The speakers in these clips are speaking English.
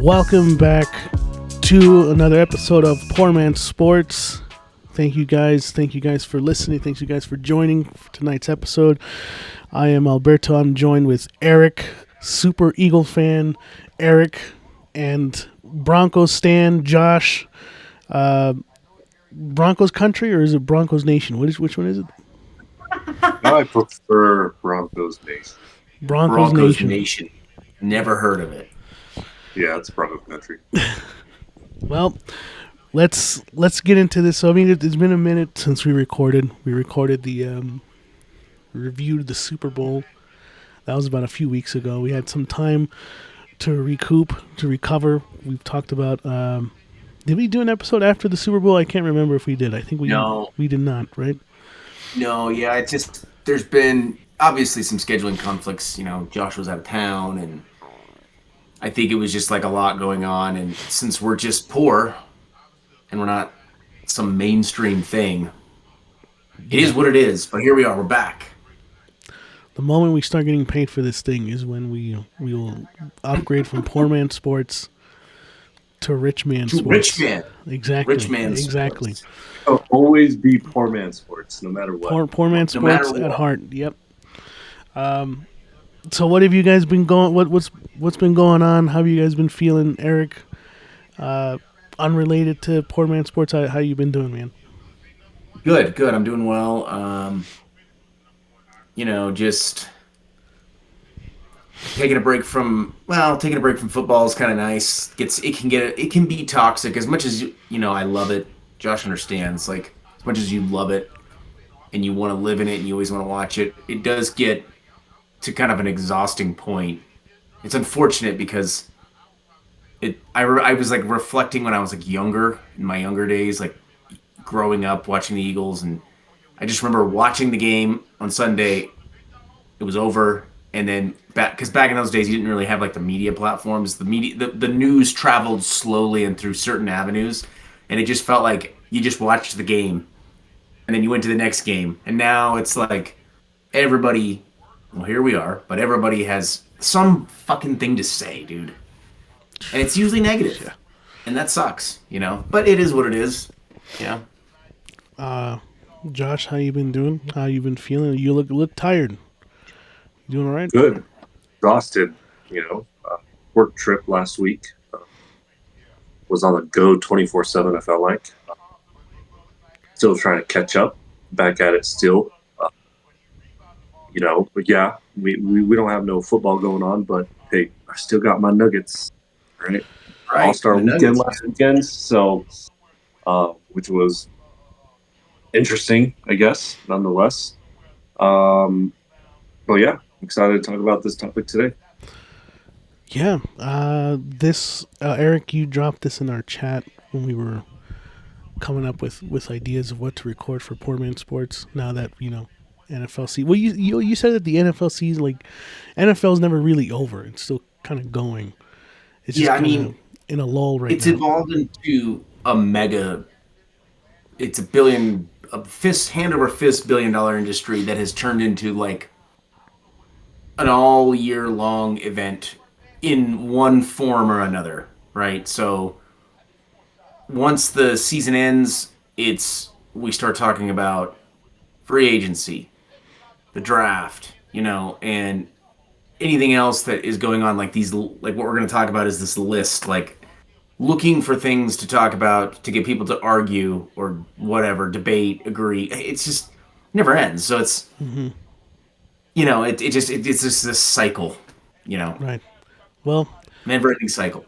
Welcome back to another episode of Poor Man Sports. Thank you guys. Thank you guys for listening. Thank you guys for joining for tonight's episode. I am Alberto. I'm joined with Eric, Super Eagle fan, Eric, and Broncos stan, Josh. Broncos country or is it Broncos nation? Which one is it? I prefer Broncos Nation. Broncos Nation. Never heard of it. Yeah, it's Bronco country. Well, let's get into this. So I mean, it's been a minute since we recorded. We recorded the reviewed the Super Bowl. That was about a few weeks ago. We had some time to recoup, to recover. We've talked about. Did we do an episode after the Super Bowl? I can't remember if we did. I think we did not. Right? No, yeah, it's just there's been obviously some scheduling conflicts. You know, Josh was out of town, and I think it was just like a lot going on. And since we're just poor, and we're not some mainstream thing, it is what it is. But here we are. We're back. The moment we start getting paid for this thing is when we will upgrade from Poor Man Sports to Rich Man Sports. Rich Man. Exactly. Rich Man exactly. Sports. It'll always be Poor Man Sports, no matter what. Poor Man Sports at heart. Yep. So what have you guys been going? What's been going on? How have you guys been feeling, Eric? Unrelated to Poor Man Sports, how you been doing, man? Good. I'm doing well. Just taking a break from football is kind of nice. It can be toxic as much as I love it. Josh understands, like, as much as you love it and you want to live in it and you always want to watch it, it does get to kind of an exhausting point. It's unfortunate because I was like reflecting when I was like younger, in my younger days, like growing up watching the Eagles, and I just remember watching the game on Sunday. It was over, and then back in those days you didn't really have like the media platforms. The news traveled slowly and through certain avenues, and it just felt like you just watched the game, and then you went to the next game, and now it's like everybody. Well, here we are, but everybody has some fucking thing to say, dude, and it's usually negative, Yeah. And that sucks, But it is what it is, Josh, how you been doing? How you been feeling? You look tired. You doing all right? Good. Exhausted, work trip last week. Was on the go 24/7, I felt like. Still trying to catch up. Back at it still. But yeah, we don't have no football going on, but hey, I still got my Nuggets, right? All-Star weekend last weekend, so which was interesting, I guess, nonetheless. But yeah, excited to talk about this topic today. Yeah. This Eric, you dropped this in our chat when we were coming up with ideas of what to record for Poor Man Sports. Now that NFL season. Well, you said that the NFL season, like, NFL's never really over. It's still kind of going. It's just in a lull right now. It's evolved into a mega. It's hand over fist $1 billion industry that has turned into like an all year long event in one form or another, right? So once the season ends, we start talking about free agency, the draft, and anything else that is going on. Like what we're going to talk about is this list, like looking for things to talk about to get people to argue or whatever, debate, agree. It's just never ends. So it's, it's just this cycle, Right. Well, never-ending cycle.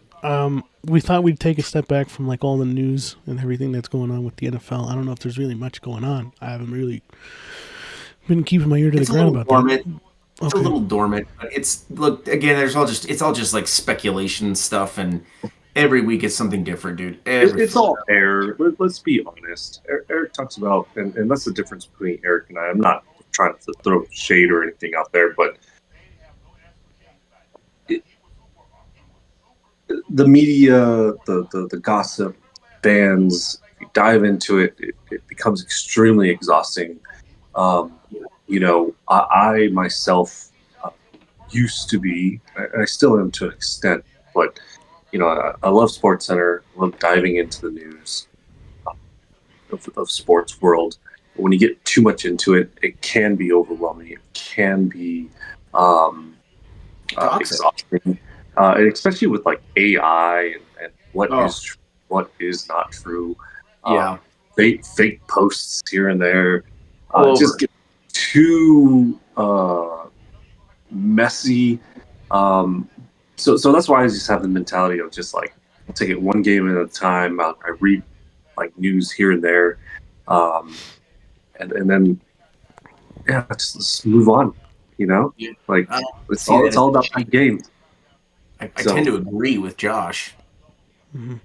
we thought we'd take a step back from like all the news and everything that's going on with the NFL. I don't know if there's really much going on. I haven't really been keeping my ear to the ground about that. It's a little dormant. But it's all just like speculation stuff, and every week it's something different, dude. It's all air. Let's be honest. Eric talks about, and that's the difference between Eric and I. I'm not trying to throw shade or anything out there, but the media, the gossip, fans, if you dive into it, it becomes extremely exhausting. I myself used to be, and I still am to an extent, but I love Sports Center. I love diving into the news of sports world. But when you get too much into it, it can be overwhelming. It can be um, Toxic. exhausting, and especially with like AI and what Oh, is true, what is not true. yeah. Fake posts here and there. All Just over. get too messy. Um, so that's why I just have the mentality of just like I'll take it one game at a time. I read like news here and there, um, and then yeah, just move on. You know, Yeah. like I don't see that it's as all a about that change. game. I tend So to agree with Josh. Mm-hmm.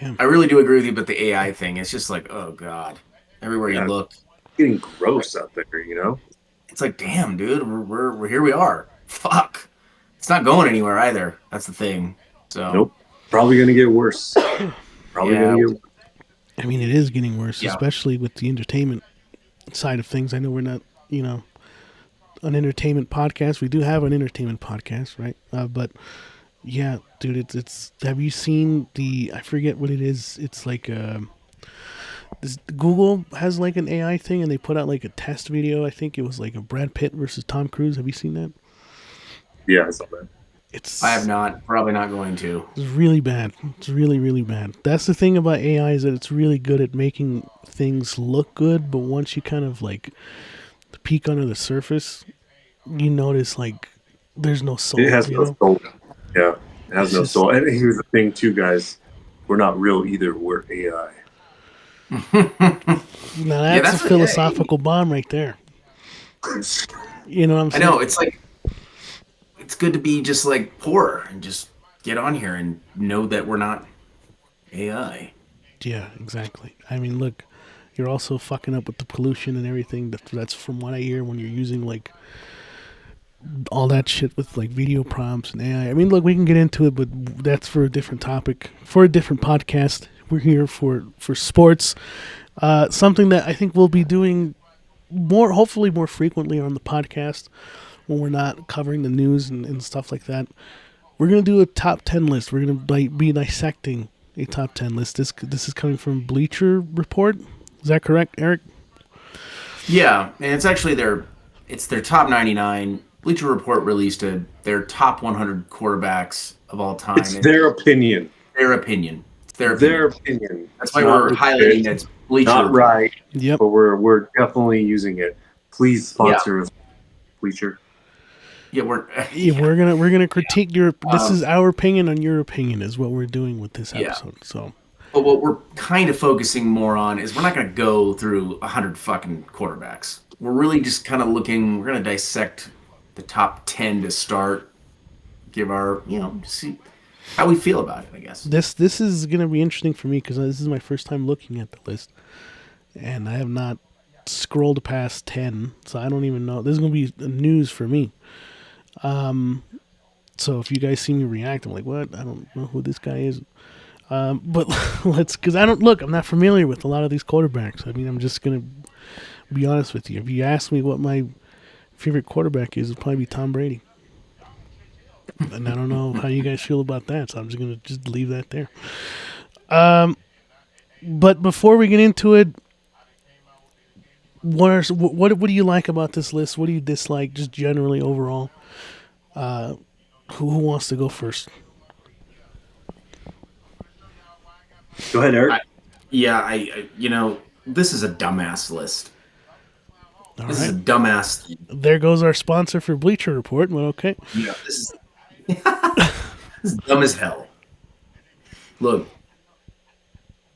Yeah. I really do agree with you about the AI thing. It's just like, oh god, everywhere you yeah, it's look, getting gross out there. You know, it's like, damn, dude, we're here. We are. Fuck. It's not going anywhere either. That's the thing. So nope, probably gonna get worse. Probably yeah, gonna get I mean, it is getting worse, yeah, especially with the entertainment side of things. I know we're not, an entertainment podcast. We do have an entertainment podcast, right? But yeah, dude, it's. Have you seen the? I forget what it is. It's like this Google has like an AI thing, and they put out like a test video. I think it was like a Brad Pitt versus Tom Cruise. Have you seen that? yeah, I saw that. I have It's not. Probably not going to. It's really bad. It's really, really bad. That's the thing about AI is that it's really good at making things look good, but once you kind of like peek under the surface, you notice like there's no It soul. has no soul. Yeah, it has It's no just soul. And here's the thing, too, guys. We're not real either. We're AI. now Yeah, that's a that's what. Yeah, philosophical bomb right there. You know what I'm I know. saying? It's like it's good to be just like poor and just get on here and know that we're not AI. Yeah, exactly. I mean, look, you're also fucking up with the pollution and everything. That's from what I hear when you're using like all that shit with like video prompts and AI. I mean, look, we can get into it, but that's for a different topic, for a different podcast. We're here for sports, something that I think we'll be doing more, hopefully more frequently on the podcast when we're not covering the news and stuff like that. We're gonna do a top 10 list. We're gonna like be dissecting a top 10 list. This is coming from Bleacher Report. Is that correct, Eric? Yeah, and it's actually their top 99. Bleacher Report released their top 100 quarterbacks of all time, It's and their opinion. their opinion. It's their Their opinion. opinion. That's It's why not we're legit, highlighting that it's Bleacher not Report. right, Yep. but we're definitely using it. Please Yeah, sponsor us, Bleacher. yeah, we're Yeah, yeah, we're gonna critique your. This um, is our opinion on your opinion, is what we're doing with this yeah. episode. So But what we're kind of focusing more on is we're not going to go through 100 fucking quarterbacks. We're really just kind of looking. We're going to dissect the top 10 to start. Give our see how we feel about it. I guess. this is gonna be interesting for me because this is my first time looking at the list, and I have not scrolled past 10, so I don't even know. This is gonna be news for me. So if you guys see me react, I'm like, what? I don't know who this guy is. But let's, because I don't look. I'm not familiar with a lot of these quarterbacks. I mean, I'm just gonna be honest with you. If you ask me what my favorite quarterback is, it'll probably be Tom Brady. And I don't know how you guys feel about that, so I'm just gonna just leave that there. But before we get into it, what do you like about this list? What do you dislike, just generally overall? Who wants to go first? Go ahead, Eric. I, yeah, this is a dumbass list. All This is a right, dumbass thing. there goes our sponsor for Bleacher Report. Well, okay, Yeah, this is dumb as hell. Look,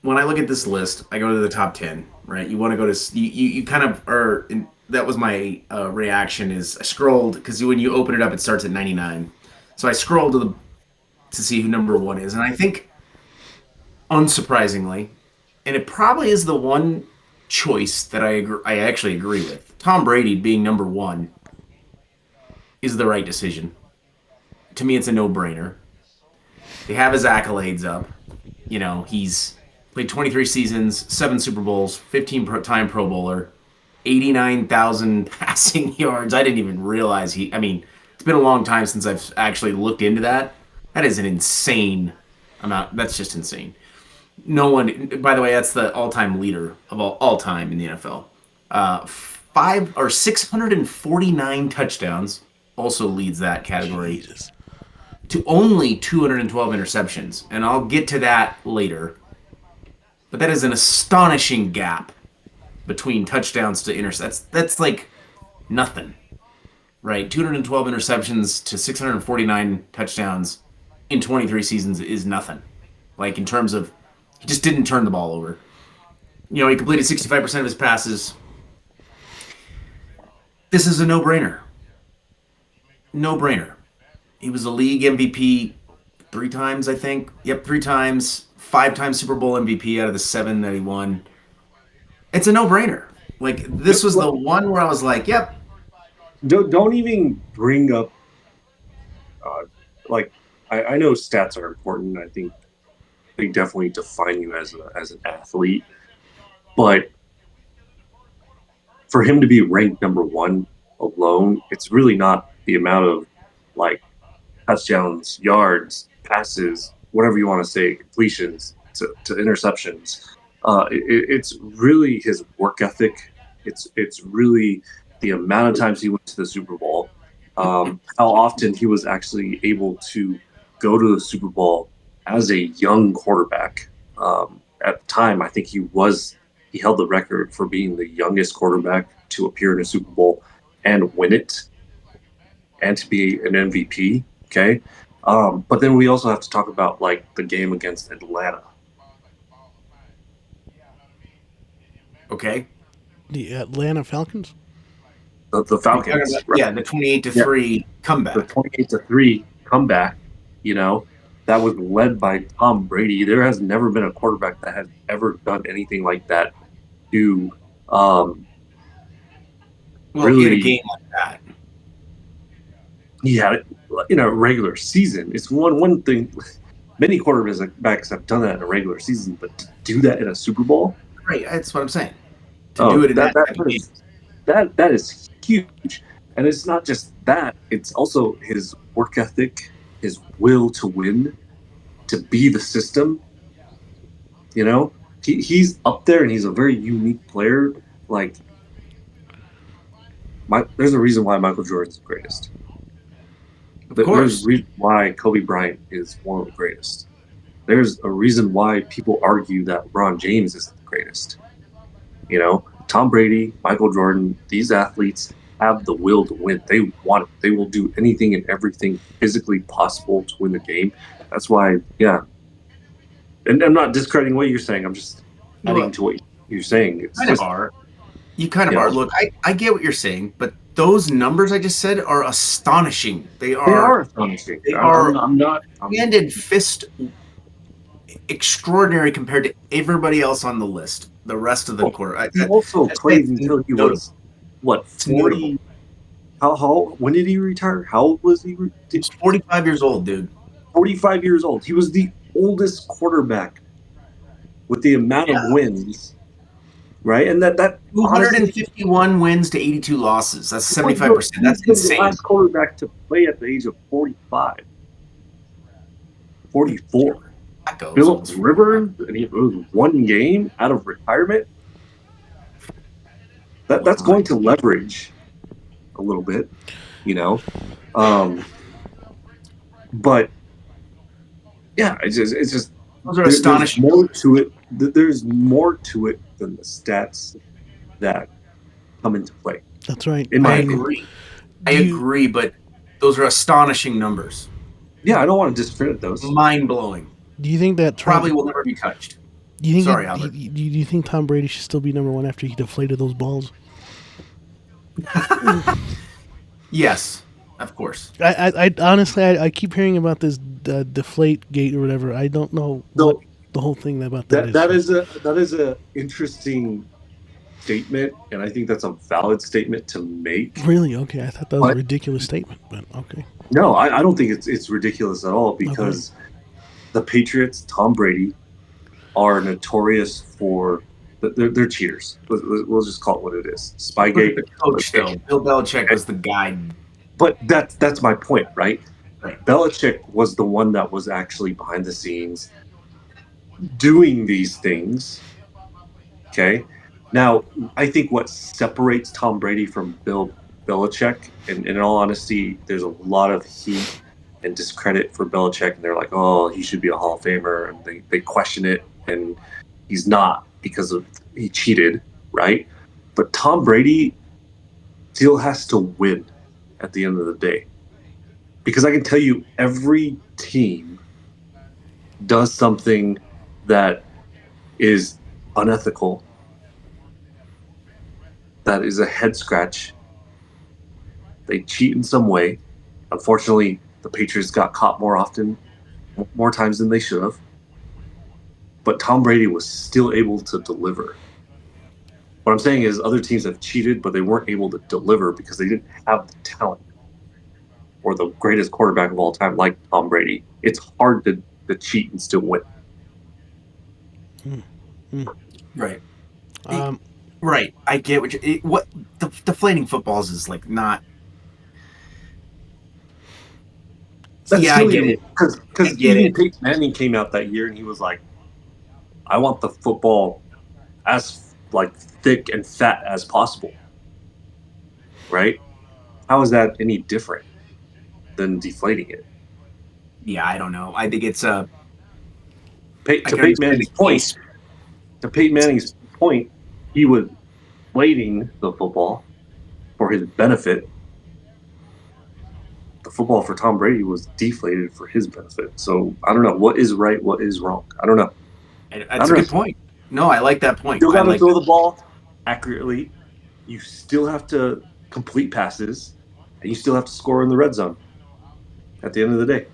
when I look at this list, I go to the top 10, right? You want to go to, you kind of are, that was my reaction is I scrolled, because when you open it up, it starts at 99. So I scrolled to see who number one is. And I think, unsurprisingly, and it probably is the one choice that I actually agree with. Tom Brady being number one is the right decision. To me, it's a no brainer. They have his accolades up. He's played 23 seasons, 7 Super Bowls, 15-time Pro Bowler, 89,000 passing yards. I didn't even realize I mean, it's been a long time since I've actually looked into that. That is an insane I'm out. That's just insane. No one. By the way, that's the all-time leader of all time in the NFL. 649 touchdowns also leads that category Jesus. to only 212 interceptions, and I'll get to that later. But that is an astonishing gap between touchdowns to interceptions. That's like nothing, right? 212 interceptions to 649 touchdowns in 23 seasons is nothing. Like in terms of, he just didn't turn the ball over. He completed 65% of his passes. This is a no-brainer. No-brainer. He was a league MVP 3 times, I think. Yep, 3 times. 5 times Super Bowl MVP out of the 7 that he won. It's a no-brainer. Like, this was the one where I was like, yep. Don't even bring up, like, I know stats are important. I think they definitely define you as an athlete, but for him to be ranked number one alone, it's really not the amount of like touchdowns, yards, passes, whatever you want to say, completions to interceptions. It's really his work ethic. It's really the amount of times he went to the Super Bowl, how often he was actually able to go to the Super Bowl as a young quarterback. At the time, I think he held the record for being the youngest quarterback to appear in a Super Bowl and win it and to be an MVP. Okay. But then we also have to talk about like the game against Atlanta. Okay. The Atlanta Falcons? The Falcons, right? Yeah, the 28 to Yeah, 3 the comeback. 28-3 comeback, you know, that was led by Tom Brady. There has never been a quarterback that has ever done anything like that to Well, in a really, game like that. he had it in a regular season. It's one thing. Many quarterbacks have done that in a regular season, but to do that in a Super Bowl, Right, that's what I'm saying. To do oh, it in that type of game. that is huge. And it's not just that; it's also his work ethic, his will to win, to be the system. You know, he's up there, and he's a very unique player. Like, there's a reason why Michael Jordan's the greatest. Of There's a course. reason why Kobe Bryant is one of the greatest. There's a reason why people argue that LeBron James is the greatest. You know, Tom Brady, Michael Jordan, these athletes have the will to win. They want it. They will do anything and everything physically possible to win the game. That's why, yeah. And I'm not discrediting what you're saying. I'm just adding Well, to what you're saying. It's kind of just, are. You kind of you are. know, Look, I get what you're saying, but those numbers I just said are astonishing. They they are are astonishing. they are I'm not. hand and fist extraordinary compared to everybody else on the list. The rest of the Well, quarter. he also That's why played until he notable. was what It's notable. 40? How when did he retire? How old was he? He's 45 years old, dude. 45 years old. He was the oldest quarterback with the amount of Yeah. wins, right? And that honestly, 251 wins to 82 losses. That's he was the, 75%. he That's was the insane. last quarterback to play at the age of 45, 44. That goes. Philip Rivers, and he was one game out of retirement. That's going to leverage a little bit, you know. Um, but yeah, it's just Those are there's astonishing. more to it. There's more to it than the stats that come into play. That's right. In I my opinion. agree. I Do you agree, but those are astonishing numbers. Yeah, I don't want to discredit those. Mind blowing. do you think that Probably will never be touched. do you think Sorry, Albert. do you think Tom Brady should still be number one after he deflated those balls? Yes, of course. I honestly I keep hearing about this deflate gate or whatever. I don't know what So the whole thing about that that is a interesting statement, and I think that's a valid statement to make. Really? Okay, I thought that was a But ridiculous statement, but okay. no, I don't think it's ridiculous at all Okay. because the Patriots, Tom Brady, are notorious for they're cheaters. We'll just call it what it is. Look at Spygate. the coach, Okay. though. Bill Belichick was the guy. But that's my point, right? Belichick was the one that was actually behind the scenes doing these things. Okay. Now, I think what separates Tom Brady from Bill Belichick, and in all honesty, there's a lot of heat and discredit for Belichick, and they're like, "Oh, he should be a Hall of Famer," and they question it, and he's not because of he cheated, right? But Tom Brady still has to win at the end of the day, because I can tell you, every team does something that is unethical, that is a head scratch. They cheat in some way. Unfortunately, the Patriots got caught more times than they should have. But Tom Brady was still able to deliver. What I'm saying is, other teams have cheated, but they weren't able to deliver because they didn't have the talent or the greatest quarterback of all time, like Tom Brady. It's hard to cheat and still win. Right. Um, Right. I get what the deflating footballs is like. Not. That's Yeah, I silly to get me it. I because get even it. Peyton Manning came out that year and he was like, "I want the football as like thick and fat as possible." Right? How is that any different than deflating it? Yeah, I don't know. I think it's I To can Peyton understand Manning's the point, case. to Peyton Manning's point, he was inflating the football for his benefit. The football for Tom Brady was deflated for his benefit. So I don't know what is right, what is wrong. I don't know. I That's a don't good know. point. No, I like that point. Still I got to like throw that. the ball accurately. You still have to complete passes, and you still have to score in the red zone. At the end of the day,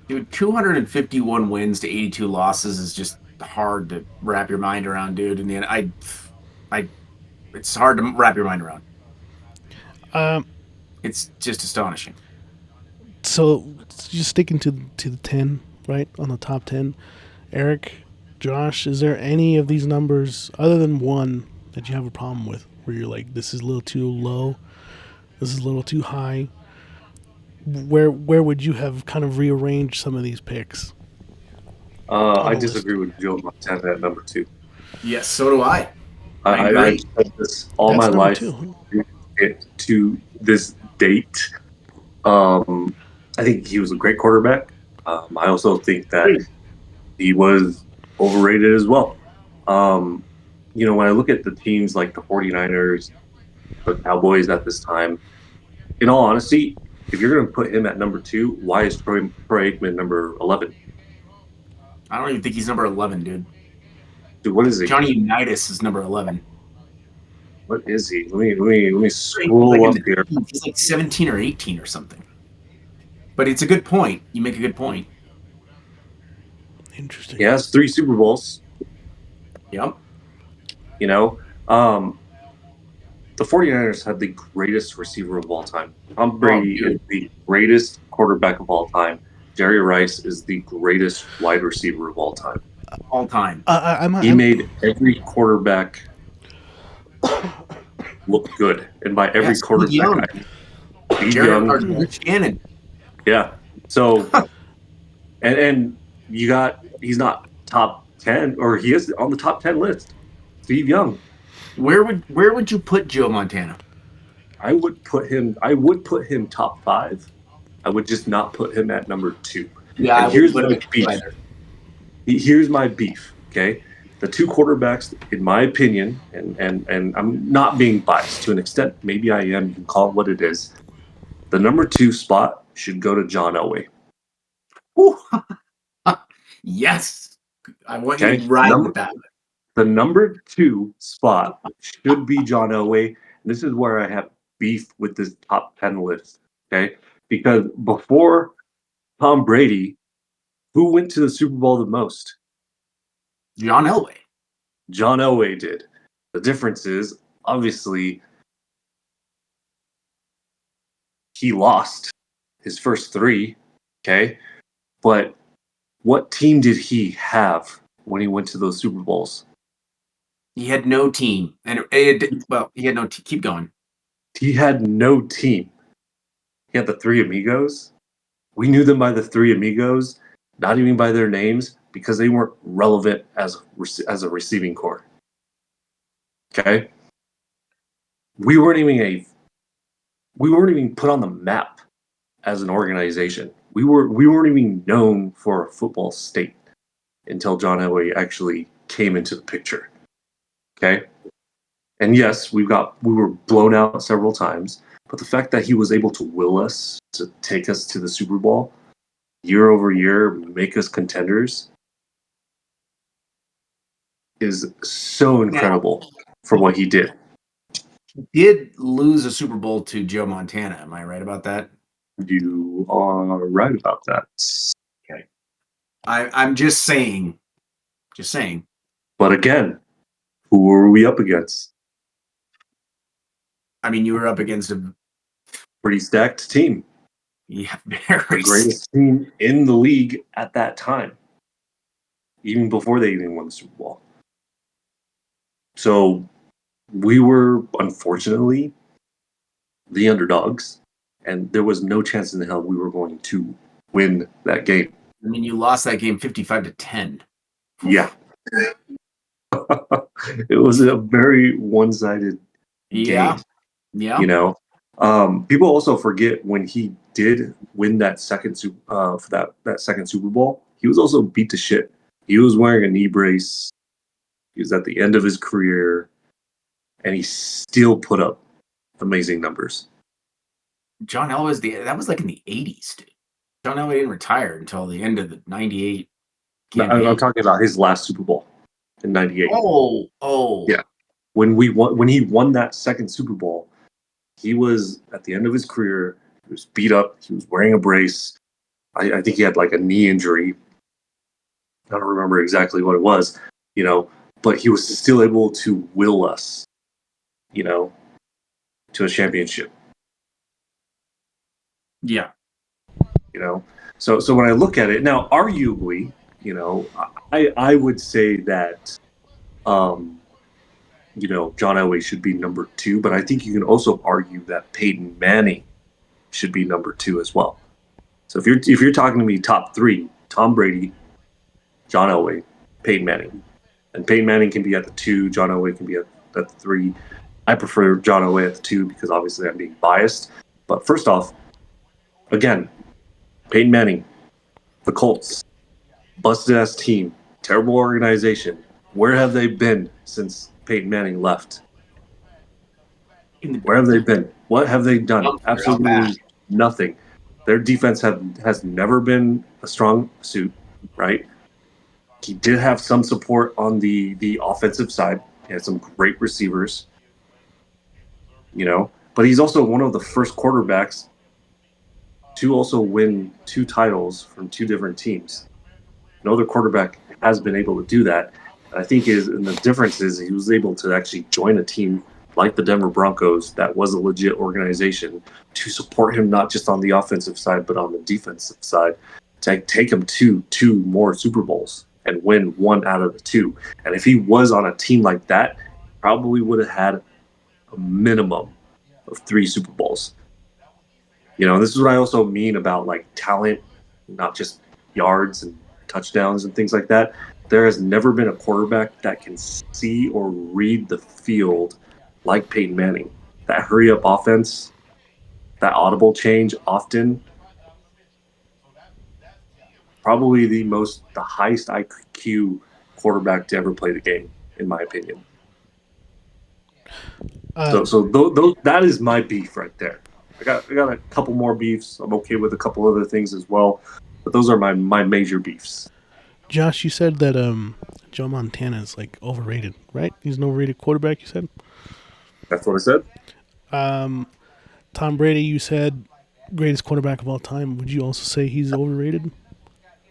Dude, 251 wins to 82 losses is just hard to wrap your mind around, dude. In the end, I, it's hard to wrap your mind around. um, It's just astonishing. so just sticking to the 10, right on the top 10. Eric, Josh, is there any of these numbers other than one that you have a problem with, where you're like, this is a little too low, this is a little too high? Where would you have kind of rearranged some of these picks on I the list? disagree with Joe Montana at number two. Yes, so do I. I I've agree. said this all my That's number life. two. It to this date. Um, I think he was a great quarterback. I also think that he was overrated as well. Um, when I look at the teams like the 49ers, the Cowboys at this time, in all honesty, if you're going to put him at number two, why is Troy Aikman number 11? I don't even think he's number 11, dude. Dude, what is he? Johnny Unitas is number 11. What is he? Let me He's like scroll in up the here. teens. He's like 17 or 18 or something. But it's a good point. You make a good point. Interesting. He has 3 Super Bowls. Yep. You know, um, the 49ers had the greatest receiver of all time. Tom Oh, Brady is dude. the greatest quarterback of all time. Jerry Rice is the greatest wide receiver of all time. All time. He made every quarterback look good. And by Yeah, every Steve quarterback, I Young. mean Steve Young. Rich Gannon. Yeah. So, and he's not top 10, or he is on the top 10 list. Steve Young. Where would you put Joe Montana? I would put him top 5. I would just not put him at number 2. Yeah, And I wouldn't here's put him my at two beef. either. Here's my beef. Okay, the 2 quarterbacks, in my opinion, and I'm not being biased to an extent. Maybe I am. You can call it what it is. The number 2 spot should go to John Elway. Whew. Yes. I want you to Okay, ride with that. the number 2 spot should be John Elway. And this is where I have beef with this top 10 list. Okay, because before Tom Brady, who went to the Super Bowl the most? John Elway. John Elway did. The difference is, obviously, he lost his first 3. Okay, but what team did he have when he went to those Super Bowls? He had no team. And he had no keep going. He had no team. He had the three amigos. We knew them by the three amigos, not even by their names, because they weren't relevant as a receiving core. Okay, we weren't even put on the map as an organization. We weren't even known for a football state until John Elway actually came into the picture. Okay, and yes, we were blown out several times, but the fact that he was able to will us to take us to the Super Bowl year over year, make us contenders, is so incredible for what he did. Did lose a Super Bowl to Joe Montana. Am I right about that? You are right about that. Okay. I'm just saying. Just saying. But again, who were we up against? I mean, you were up against a Pretty stacked team. yeah, The very greatest team in the league at that time, even before they even won the Super Bowl. So we were, unfortunately, the underdogs, and there was no chance in the hell we were going to win that game. I mean, you lost that game 55-10. Yeah. It was a very one-sided Yeah. game, Yeah. you know. People also forget when he did win that for that second Super Bowl, he was also beat to shit. He was wearing a knee brace. He was at the end of his career, and he still put up amazing numbers. John Elway that was like in the 80s, dude. John Elway didn't retire until the end of the 98 campaign. I'm talking about his last Super Bowl in '98. Oh. Yeah, when he won that second Super Bowl, he was at the end of his career. He was beat up. He was wearing a brace. I think he had like a knee injury. I don't remember exactly what it was, but he was still able to will us, you know, to a championship. Yeah. So when I look at it now, arguably, I would say that, um, John Elway should be number two, but I think you can also argue that Peyton Manning should be number two as well. So if you're talking to me top three, Tom Brady, John Elway, Peyton Manning, and Peyton Manning can be at the two, John Elway can be at the three. I prefer John Elway at the two because obviously I'm being biased. But first off, again, Peyton Manning, the Colts, busted ass team, terrible organization. Where have they been since Peyton Manning left? Where have they been? What have they done? Absolutely nothing. Their defense has never been a strong suit, right? He did have some support on the offensive side. He had some great receivers, but he's also one of the first quarterbacks to also win two titles from two different teams. No other quarterback has been able to do that. And I think the difference is he was able to actually join a team like the Denver Broncos that was a legit organization to support him not just on the offensive side but on the defensive side to take him to two more Super Bowls and win one out of the two. And if he was on a team like that, probably would have had a minimum of three Super Bowls. This is what I also mean about like talent, not just yards and touchdowns and things like that. There has never been a quarterback that can see or read the field like Peyton Manning. That hurry up offense, that audible change often, probably the highest IQ quarterback to ever play the game, in my opinion. That is my beef right there. I got a couple more beefs. I'm okay with a couple other things as well, but those are my major beefs. Josh, you said that Joe Montana is like overrated, right? He's an overrated quarterback. You said. That's what I said. Tom Brady, you said greatest quarterback of all time. Would you also say he's overrated?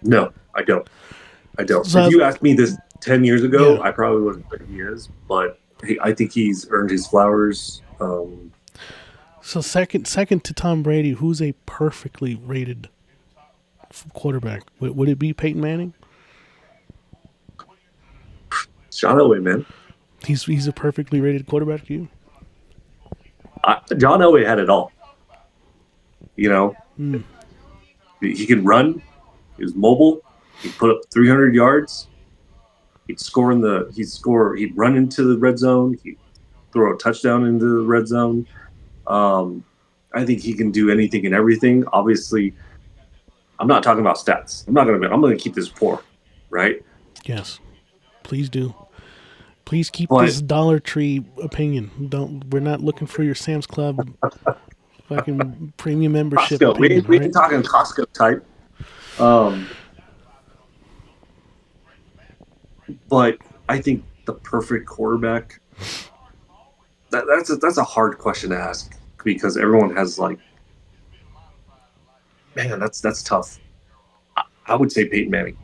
No, I don't. I don't. So If you asked me this 10 years ago, yeah. I probably would have said he is, but I think he's earned his flowers. So second to Tom Brady, who's a perfectly rated quarterback? Would it be Peyton Manning? John Elway, man. He's a perfectly rated quarterback to you. John Elway had it all. You know, Mm, he could run. He was mobile. He'd put up 300 yards. He'd score in the. He'd score. He'd run into the red zone. He'd throw a touchdown into the red zone. Um, I think he can do anything and everything. Obviously, I'm not talking about stats. I'm not going to. I'm going to keep this poor, right? yes, please do. Please keep But this Dollar Tree opinion. Don't. We're not looking for your Sam's Club fucking premium membership Costco, opinion. All we right. ain't talking Costco type. Um, but I think the perfect quarterback. That's a hard question to ask because everyone has like, man, that's tough. I would say Peyton Manning.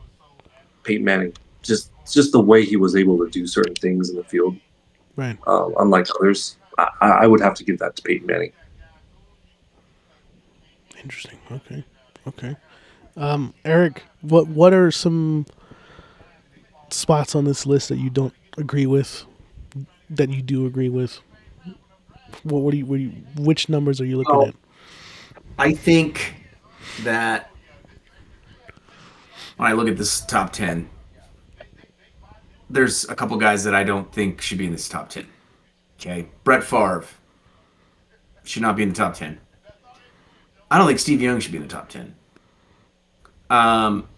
Peyton Manning, just the way he was able to do certain things in the field, Right. unlike others. I would have to give that to Peyton Manning. Interesting. Okay. Okay. Eric, what are some spots on this list that you don't agree with? That you do agree with? Which numbers are you looking Well, at? I think that when I look at this top 10, there's a couple guys that I don't think should be in this top 10. Okay. Brett Favre should not be in the top 10. I don't think Steve Young should be in the top 10. Um,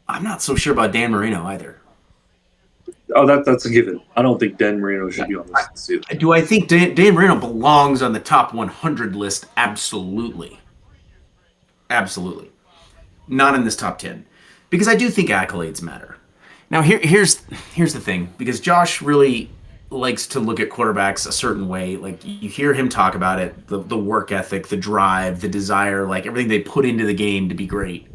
I'm not so sure about Dan Marino either. Oh, that's a given. I don't think Dan Marino should be on this list either. Do I think Dan Marino belongs on the top 100 list? Absolutely. Absolutely. Not in this top 10. Because I do think accolades matter. Now, here's the thing. Because Josh really likes to look at quarterbacks a certain way. Like, you hear him talk about it, the work ethic, the drive, the desire, like everything they put into the game to be great.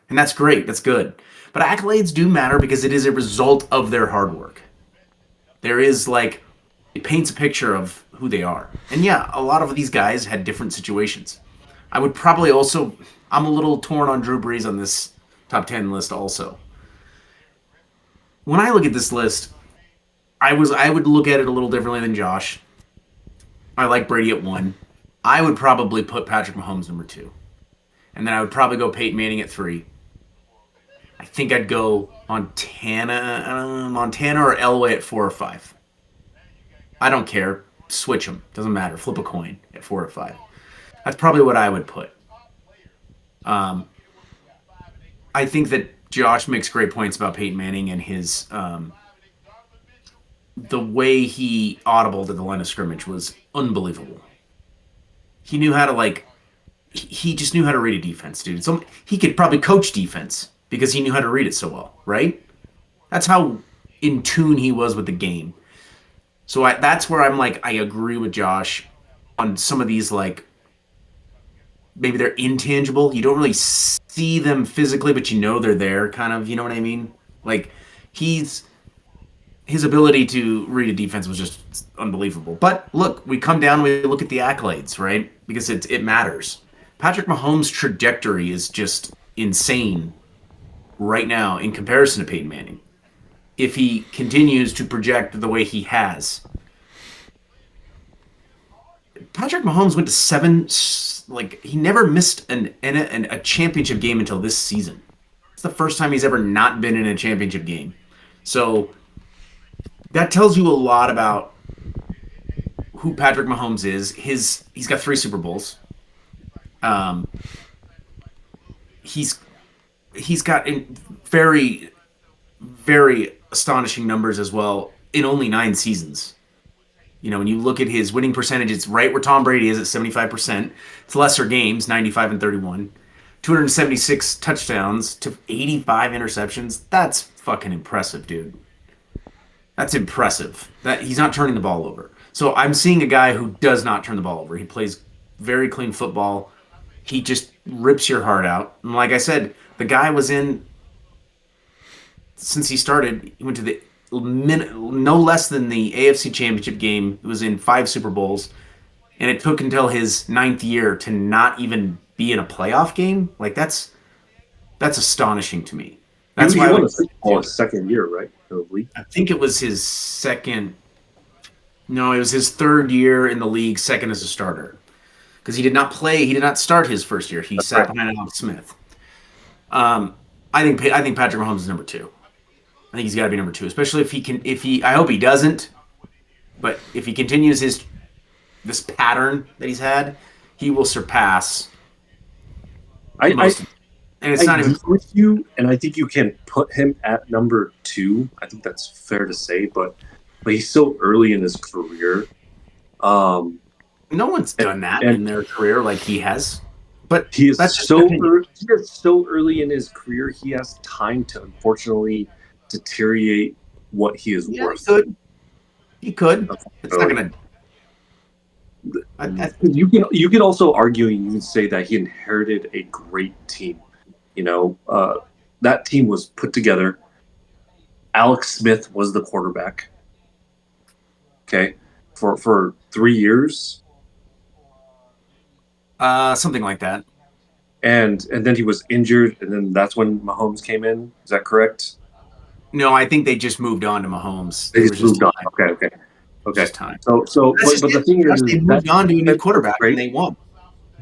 And that's great. That's good. But accolades do matter because it is a result of their hard work. There is like it paints a picture of who they are. And yeah, a lot of these guys had different situations. I would probably also I'm a little torn on Drew Brees on this top 10 list also. When I look at this list, I would look at it a little differently than Josh. I like Brady at 1. I would probably put Patrick Mahomes number 2. And then I would probably go Peyton Manning at 3. I think I'd go Montana or Elway at 4 or 5. I don't care. Switch them. Doesn't matter. Flip a coin at 4 or 5. That's probably what I would put. Um, I think that Josh makes great points about Peyton Manning and his the way he audibled at the line of scrimmage was unbelievable. He knew how to he just knew how to read a defense, dude. So he could probably coach defense because he knew how to read it so well, right? That's how in tune he was with the game. So that's where I'm like, I agree with Josh on some of these like maybe they're intangible. You don't really see them physically, but you know they're there, kind of. You know what I mean? Like he's his ability to read a defense was just unbelievable. But look, we come down, we look at the accolades, right? Because it matters. Patrick Mahomes' trajectory is just insane right now in comparison to Peyton Manning. If he continues to project the way he has, Patrick Mahomes went to 7. Like he never missed a championship game until this season. It's the first time he's ever not been in a championship game. So that tells you a lot about who Patrick Mahomes is. He's got 3 Super Bowls. Um, he's he's got very very astonishing numbers as well in only 9 seasons. You know, when you look at his winning percentage, it's right where Tom Brady is at 75%. It's lesser games, 95 and 31. 276 touchdowns to 85 interceptions. That's fucking impressive, dude. That's impressive. That he's not turning the ball over. So I'm seeing a guy who does not turn the ball over. He plays very clean football. He just rips your heart out. And like I said, the guy was in since he started. He went to the no less than the AFC Championship game. He was in 5 Super Bowls, and it took until his 9th year to not even be in a playoff game. Like that's astonishing to me. That's He why I won would. a Super Bowl his second year, right? The league. I think it was his second. No, it was his 3rd year in the league, second as a starter. because he did not play. He did not start his first year. He That's sat right. behind Alex Smith. I think Patrick Mahomes is number two. I think he's got to be number two, especially if he can. If he, I hope he doesn't. But if he continues this pattern that he's had, he will surpass I, I most. And I it's not agree even. with you, and I think you can put him at number two. I think that's fair to say, but he's so early in his career. Um, No one's and, done that and in their career like he has. But he is that's just my opinion. he is so early in his career. He has time to unfortunately deteriorate what he is Yeah, he worth. could. He could. It's not Unfortunately, gonna. I, you can also argue and you can say that he inherited a great team. You know, that team was put together. Alex Smith was the quarterback. Okay, for 3 years, something like that. and then he was injured, and then that's when Mahomes came in. Is that correct? No, I think they just moved on to Mahomes. They It just was just moved on. time. Okay, okay, It was okay. just time. So, That's just but the it. thing Josh, is they that moved on to a new defense was quarterback and great. they won.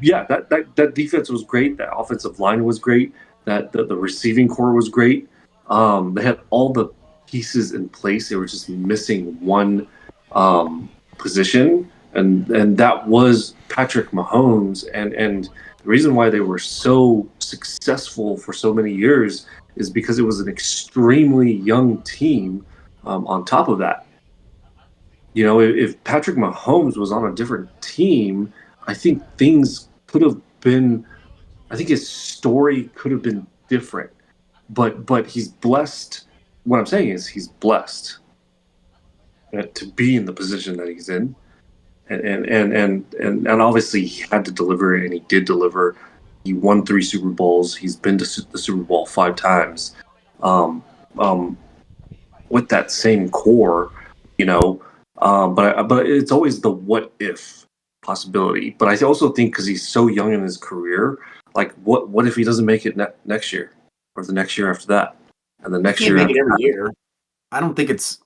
Yeah, that defense was great. That offensive line was great. That the receiving core was great. They had all the pieces in place. They were just missing one position, and that was Patrick Mahomes. And the reason why they were so successful for so many years is because it was an extremely young team. On top of that, you know, if Patrick Mahomes was on a different team, I think things could have been. I think his story could have been different. But he's blessed. What I'm saying is he's blessed to be in the position that he's in, and obviously he had to deliver, and he did deliver. He won 3 Super Bowls. He's been to the Super Bowl 5 times. Um, um, with that same core, you know. But it's always the what if possibility. But I also think because he's so young in his career, like what if he doesn't make it next year, or the next year after that, and the He next can't year make it after every that? year. I don't think it's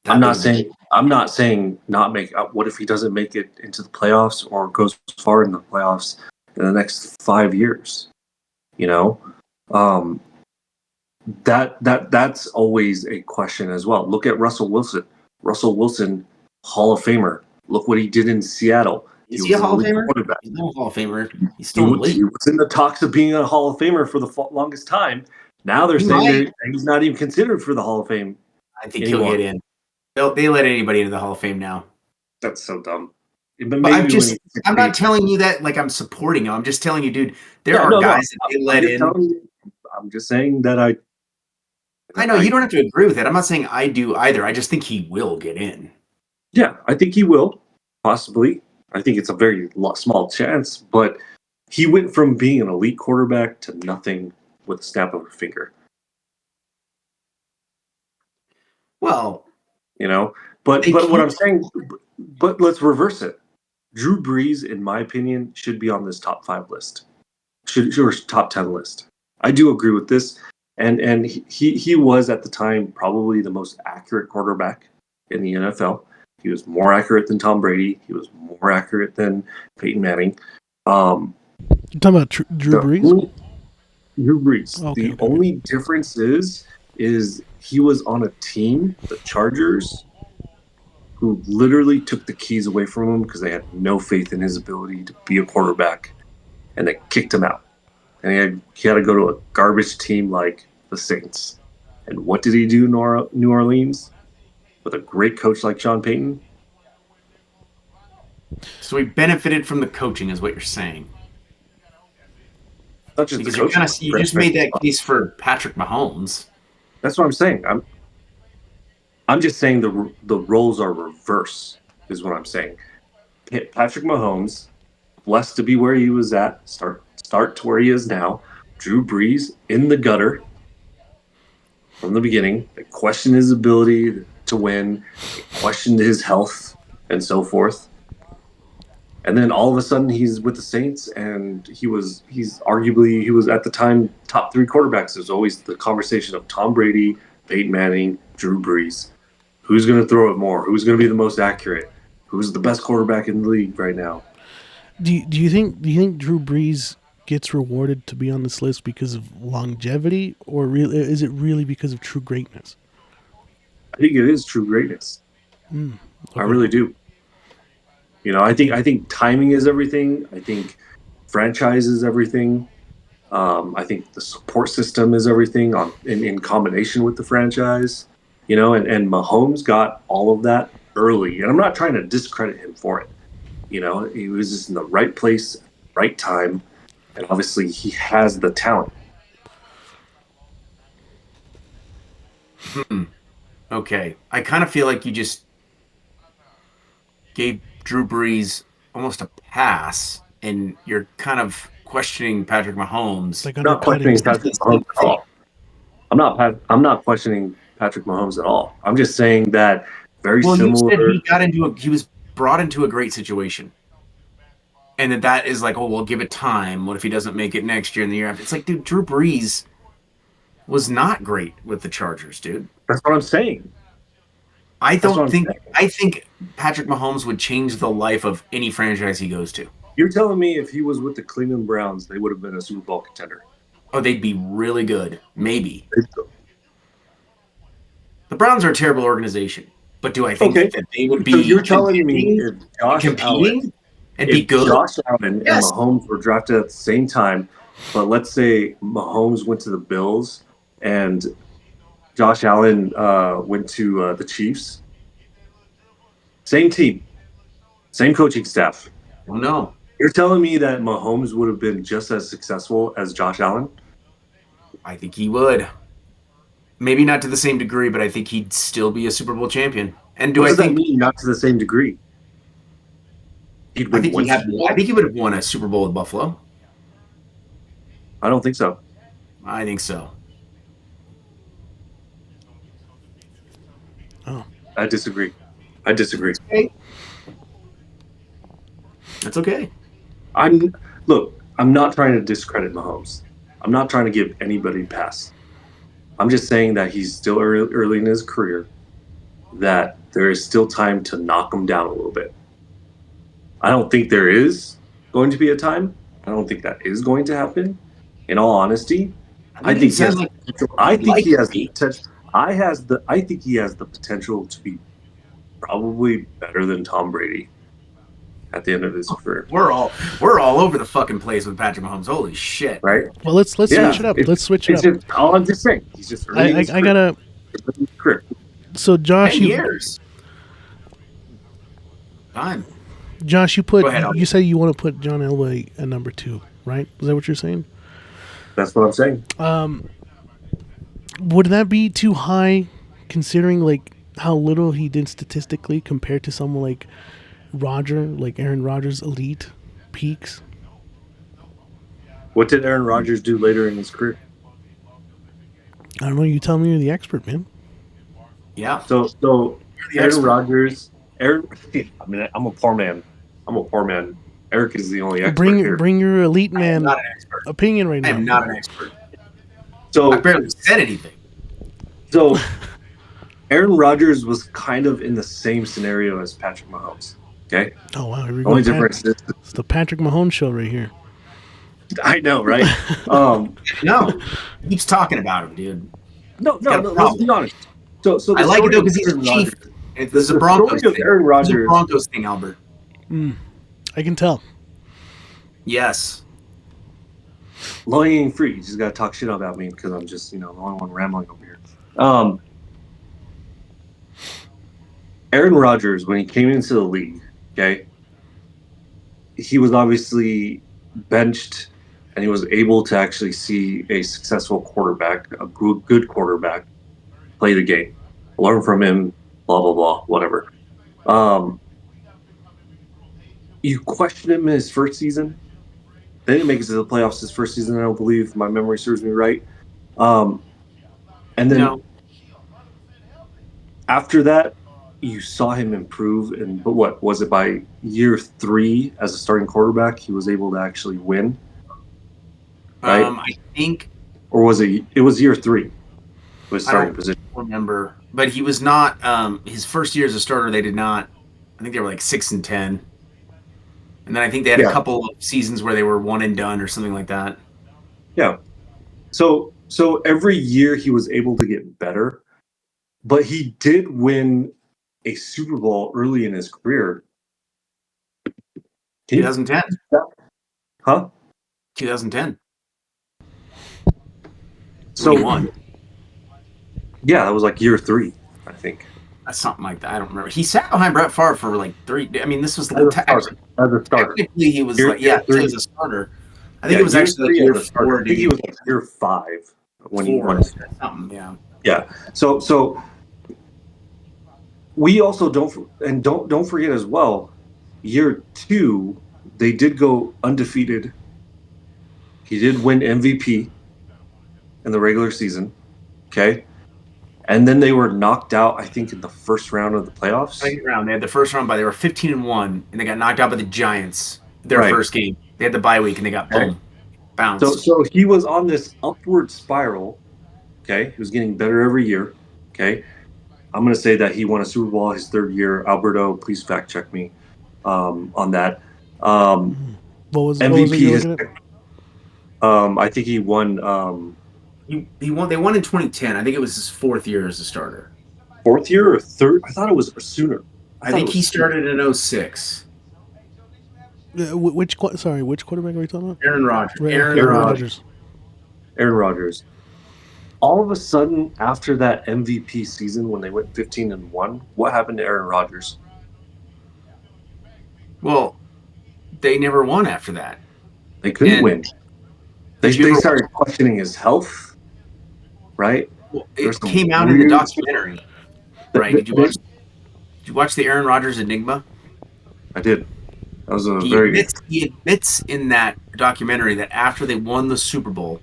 that big of a deal. I'm not saying not make. What if he doesn't make it into the playoffs or goes far in the playoffs in the next 5 years? You know, um, that's always a question as well. Look at Russell Wilson. Russell Wilson, Hall of Famer. Look what he did in Seattle. He Is he a was an Hall of elite Famer? quarterback. He's not a Hall of Famer. He's still in the He league. was in the talks of being a Hall of Famer for the longest time. Now they're He saying might. he's not even considered for the Hall of Fame I think he'll get anymore. in. They let anybody into the Hall of Fame now. That's so dumb. But But maybe when he's I'm not 60. telling you that like I'm supporting him. I'm just telling you, dude, there Yeah, are no. guys that they I'm let just in. telling you. I'm just saying that I know you don't have to agree with it. I'm not saying I do either. I just think he will get in. yeah, I think he will, possibly. I think it's a very small chance, but he went from being an elite quarterback to nothing with a snap of a finger, Well, you know? they But what can't. I'm saying, but let's reverse it. Drew Brees, in my opinion, should be on this top 5 list, or top 10 list. I do agree with this. And he was at the time probably the most accurate quarterback in the NFL. He was more accurate than Tom Brady. He was more accurate than Peyton Manning. Um, You talking about Drew the Brees? only Drew Brees. Okay, The okay, okay. only difference is he was on a team, the Chargers, who literally took the keys away from him because they had no faith in his ability to be a quarterback, and they kicked him out. And he had to go to a garbage team like the Saints. And what did he do in New Orleans with a great coach like Sean Payton? So he benefited from the coaching, is what you're saying. Not just the Because you coaching. kind of you just made that case for Patrick Mahomes. That's what I'm saying. I'm just saying the roles are reverse. Is what I'm saying. Patrick Mahomes, blessed to be where he was at, start to where he is now. Drew Brees in the gutter from the beginning. They questioned his ability to win. They questioned his health and so forth. And then all of a sudden he's with the Saints, and he was at the time top 3 quarterbacks. There's always the conversation of Tom Brady, Peyton Manning, Drew Brees. Who's going to throw it more? Who's going to be the most accurate? Who's the best quarterback in the league right now? Do you think Drew Brees gets rewarded to be on this list because of longevity, or is it really because of true greatness? I think it is true greatness. I Okay. really do. I think Okay. I think timing is everything. I think franchise is everything. I think the support system is everything in combination with the franchise. And Mahomes got all of that early, and I'm not trying to discredit him for it. He was just in the right place, right time, and obviously he has the talent. Hmm. Okay. I kind of feel like you just gave Drew Brees almost a pass, and you're kind of questioning Patrick It's Mahomes. like I'm not undercutting questioning him. Essentially Patrick the Mahomes same at thing. all. I'm not questioning Patrick Mahomes at all. I'm just saying that very Well, you said similar. he was brought into a great situation. And that is like, oh, we'll give it time. What if he doesn't make it next year and the year after? It's like, dude, Drew Brees was not great with the Chargers, dude. That's what I'm saying. I That's what don't I'm think saying. I think Patrick Mahomes would change the life of any franchise he goes to. You're telling me if he was with the Cleveland Browns, they would have been a Super Bowl contender. Oh, they'd be really good. Maybe. The Browns are a terrible organization. But do I think Okay, that they would so be you're telling me contending if and Josh Allen, competing and be if good? Josh Allen and Yes. Mahomes were drafted at the same time, but let's say Mahomes went to the Bills and Josh Allen went to the Chiefs, same team, same coaching staff. Oh no. You're telling me that Mahomes would have been just as successful as Josh Allen? I think he would. Maybe not to the same degree, but I think he'd still be a Super Bowl champion. And do What I does that think mean? Not to the same degree. He'd I win think he one had Super I Bowl? think he would have won a Super Bowl with Buffalo. I don't think so. I think so. Oh, I disagree. I disagree. That's okay. That's okay. I'm look. I'm not trying to discredit Mahomes. I'm not trying to give anybody a pass. I'm just saying that he's still early in his career. That there is still time to knock him down a little bit. I don't think there is going to be a time. I don't think that is going to happen. In all honesty, I I think it think he sounds has like the potential. I he'd think like he to has the be. potential. I think he has the potential to be probably better than Tom Brady at the end of his career. We're all over the fucking place with Patrick Mahomes. Holy shit, Right? dude. well, let's switch Yeah. it up. Let's switch it It's up. just all I'm just saying. He's just early in I his I, I career. gotta. Early in his career. So Josh, 10 years. Time. you Go put ahead, you Albert. say you want to put John Elway at number two, right? Is that what you're saying? That's what I'm saying. Would that be too high, considering like how little he did statistically compared to someone like Aaron Rodgers' elite peaks? What did Aaron Rodgers do later in his career? I don't know. You tell me, you're the expert, man. Yeah. So You're the Aaron expert. Rodgers, Aaron. I mean, I'm a poor man. I'm a poor man. Eric is the only expert Bring here. bring your elite I am man not an expert. opinion right I now. am not an expert. I So barely said anything. so Aaron Rodgers was kind of in the same scenario as Patrick Mahomes. Okay, Oh wow, here we the go, only Pat. difference is It's the Patrick Mahomes show right here. I know, right? Um, No. He keeps talking about him, dude. no, He's no, got a no. Let's be problem. honest. So I the like it story though of because he's a Aaron chief. Rodgers, And this is a the story Broncos of thing. Aaron This is a Rodgers. Broncos thing, Albert. I can tell. Yes. Low hanging fruit. You just got to talk shit about me because I'm just the only one rambling over here. Um, Aaron Rodgers, when he came into the league, okay, he was obviously benched and he was able to actually see a successful quarterback, a good quarterback, play the game, learn from him, blah, blah, blah, whatever. Um, you question him in his first season. They didn't make it to the playoffs his first season, I don't believe. My memory serves me right. Um, and then No. after that, you saw him improve. And but what was it by year 3 as a starting quarterback? He was able to actually win, right? I think Or was it? It was year 3 with I starting don't position. remember, but he was not. His first year as a starter, they did not. I think they were like 6-10. And then I think they had a couple of seasons where they were one and done or something like that. Yeah. So every year he was able to get better, but he did win a Super Bowl early in his career. Can you 2010. Huh? 2010. When he So won. yeah, that was like year 3, I think. Something like that. I don't remember. He sat behind Brett Favre for like 3. I mean, this was As a starter. As a starter. technically he was Year 3. as a starter. I think Yeah, it was year actually like 3 year as a starter. 4. I think he was like year 5 when he won. Something. Yeah. Yeah. So we also don't forget as well. Year 2, they did go undefeated. He did win MVP in the regular season. Okay. And then they were knocked out, I think, in the first round of the playoffs. Second round. They had the first round they were 15-1, and they got knocked out by the Giants their Right. first game. They had the bye week, and they got boom, bounced. So he was on this upward spiral. Okay. He was getting better every year. Okay. I'm going to say that he won a Super Bowl his 3rd year. Alberto, please fact check me on that. What was MVP. it you're looking at? I think he won. He won. They won in 2010. I think it was his 4th year as a starter. 4th year or 3rd? I thought it was sooner. I think he started in 06. Which quarterback are we talking about? Aaron Rodgers. Aaron Rodgers. Aaron Rodgers. All of a sudden, after that MVP season when they went 15-1, what happened to Aaron Rodgers? Well, they never won after that. They couldn't win. They started questioning his health, right? Well, it came out in the documentary, right? Did you watch the Aaron Rodgers Enigma? I did. That was He admits in that documentary that after they won the Super Bowl,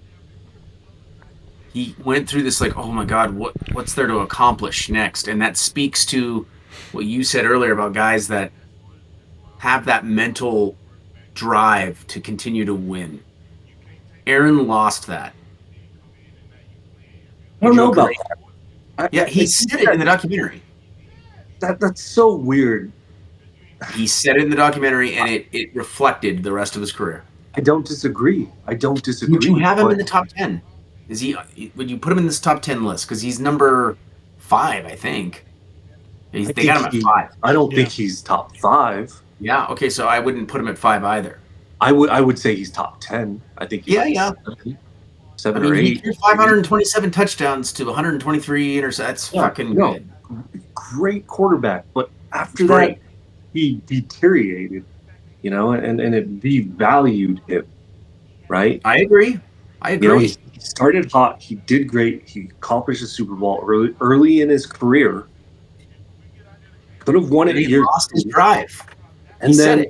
he went through this like, oh my God, what's there to accomplish next? And that speaks to what you said earlier about guys that have that mental drive to continue to win. Aaron lost that. I don't know about that. Yeah, he said it in the documentary. That's so weird. He said it in the documentary, and it reflected the rest of his career. I don't disagree. Would you have him in the top 10? Is he? Would you put him in this top 10 list? Because he's number 5, I think. They got him at 5. I don't think he's top 5. Yeah. Okay. So I wouldn't put him at 5 either. I would say he's top 10. I think. Yeah. 7 or 8. He threw 527 touchdowns to 123 interceptions. That's fucking good. Great quarterback, but after that, he deteriorated. And it devalued him. Right. I agree. He started hot. He did great. He accomplished a Super Bowl early in his career. Could have won it. He lost his drive. And then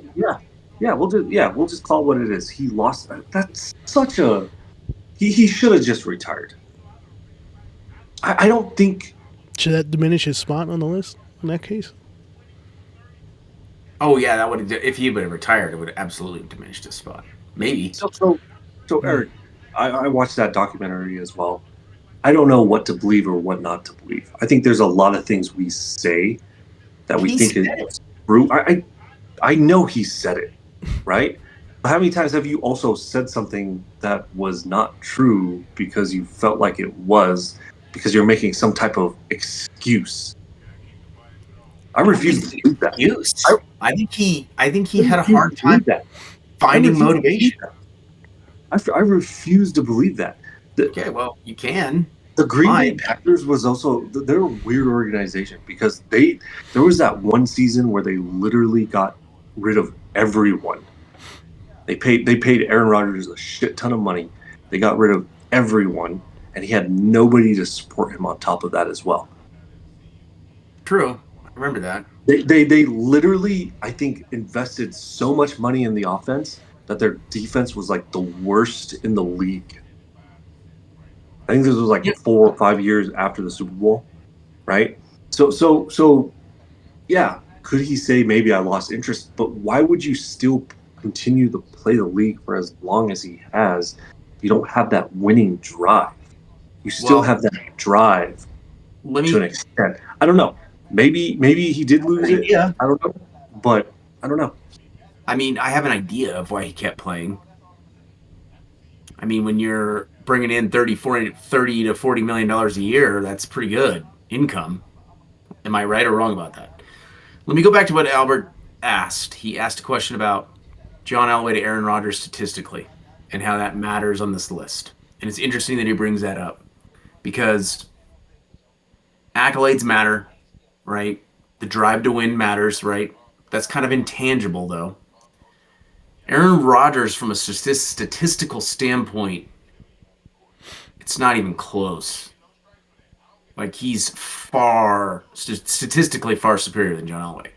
we'll just call it what it is. He lost. That's such a. He should have just retired. I don't think. Should that diminish his spot on the list in that case? Oh yeah, that would. If he would have retired, it would have absolutely diminished his spot. Maybe. So Eric, I watched that documentary as well. I don't know what to believe or what not to believe. I think there's a lot of things we say that we think is true. I know he said it, right? But how many times have you also said something that was not true because you felt like it was, because you're making some type of excuse? I refuse to believe that. I think he had a hard time finding motivation. I refuse to believe that. Okay, well, you can. The Green Bay Packers was also, they're a weird organization because there was that one season where they literally got rid of everyone. They paid Aaron Rodgers a shit ton of money. They got rid of everyone, and he had nobody to support him on top of that as well. True. I remember that. They literally, I think, invested so much money in the offense that their defense was like the worst in the league. I think this was like 4 or 5 years after the Super Bowl, right? So, yeah. Could he say maybe I lost interest? But why would you still continue to play the league for as long as he has? You don't have that winning drive. You still have that drive to an extent. I don't know. Maybe he did lose it. Yeah. I don't know. But I don't know. I mean, I have an idea of why he kept playing. I mean, when you're bringing in 30 to $40 million a year, that's pretty good income. Am I right or wrong about that? Let me go back to what Albert asked. He asked a question about John Elway to Aaron Rodgers statistically and how that matters on this list. And it's interesting that he brings that up because accolades matter, right? The drive to win matters, right? That's kind of intangible, though. Aaron Rodgers, from a statistical standpoint, it's not even close. Like statistically far superior than John Elway.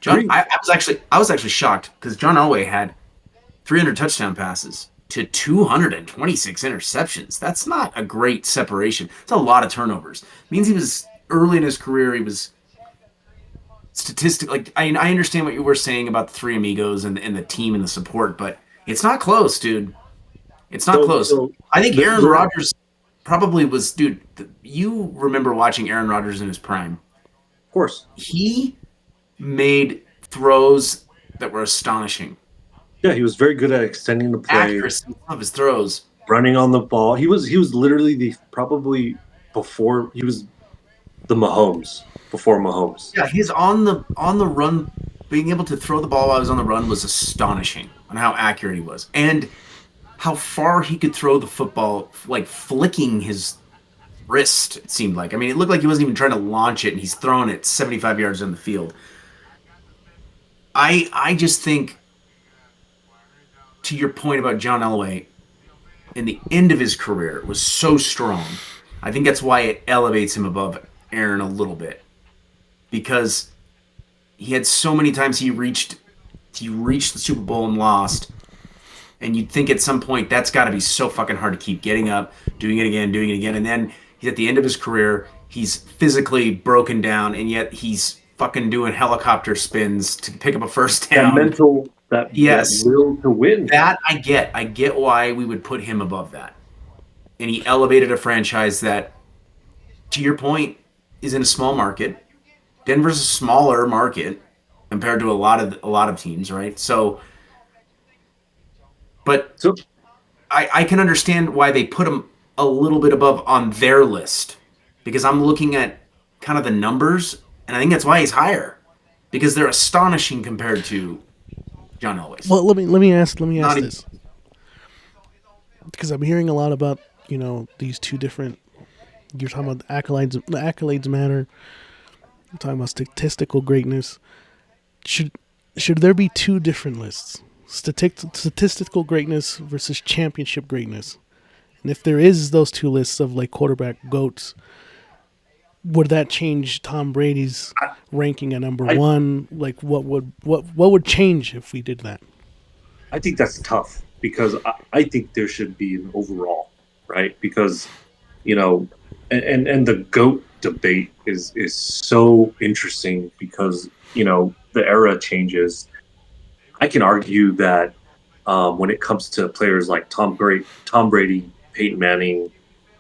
Agreed. I was actually shocked because John Elway had 300 touchdown passes to 226 interceptions. That's not a great separation. It's a lot of turnovers. It means he was early in his career. He was statistic. Like I understand what you were saying about the three amigos and the team and the support, but it's not close, dude. It's not So, close. so I think Aaron there, Rodgers probably was, dude. You remember watching Aaron Rodgers in his prime? of course, He made throws that were astonishing. yeah, he was very good at extending the play, Accuracy of his throws. running on the ball. He was literally the probably before he was the Mahomes before Mahomes. Yeah, he's on the run. Being able to throw the ball while he was on the run was astonishing on how accurate he was and how far he could throw the football, like flicking his wrist. It seemed like. I mean, it looked like he wasn't even trying to launch it, and he's throwing it 75 yards in the field. I just think, to your point about John Elway, in the end of his career was so strong. I think that's why it elevates him above Aaron a little bit because he had so many times he reached the Super Bowl and lost, and you'd think at some point that's got to be so fucking hard to keep getting up, doing it again, and then he's at the end of his career. He's physically broken down, and yet he's fucking doing helicopter spins to pick up a first That down. mental, that Yes, will to win. that I get. I get why we would put him above that. And he elevated a franchise that, to your point, is in a small market. Denver's a smaller market compared to a lot of teams, right? So, but So I can understand why they put him a little bit above on their list because I'm looking at kind of the numbers, and I think that's why he's higher because they're astonishing compared to John Elway's. Well, let me ask Not even, this, because I'm hearing a lot about these two different. You're talking about the accolades. The accolades matter. You're talking about statistical greatness. Should should there be two different lists? Statistical greatness versus championship greatness. And if there is those two lists of like quarterback goats, would that change Tom Brady's ranking at number I one? Like, what would change if we did that? I think that's tough because I think there should be an overall, right? Because you know, and the goat debate is so interesting because the era changes. I can argue that when it comes to players like Tom Brady, Peyton Manning,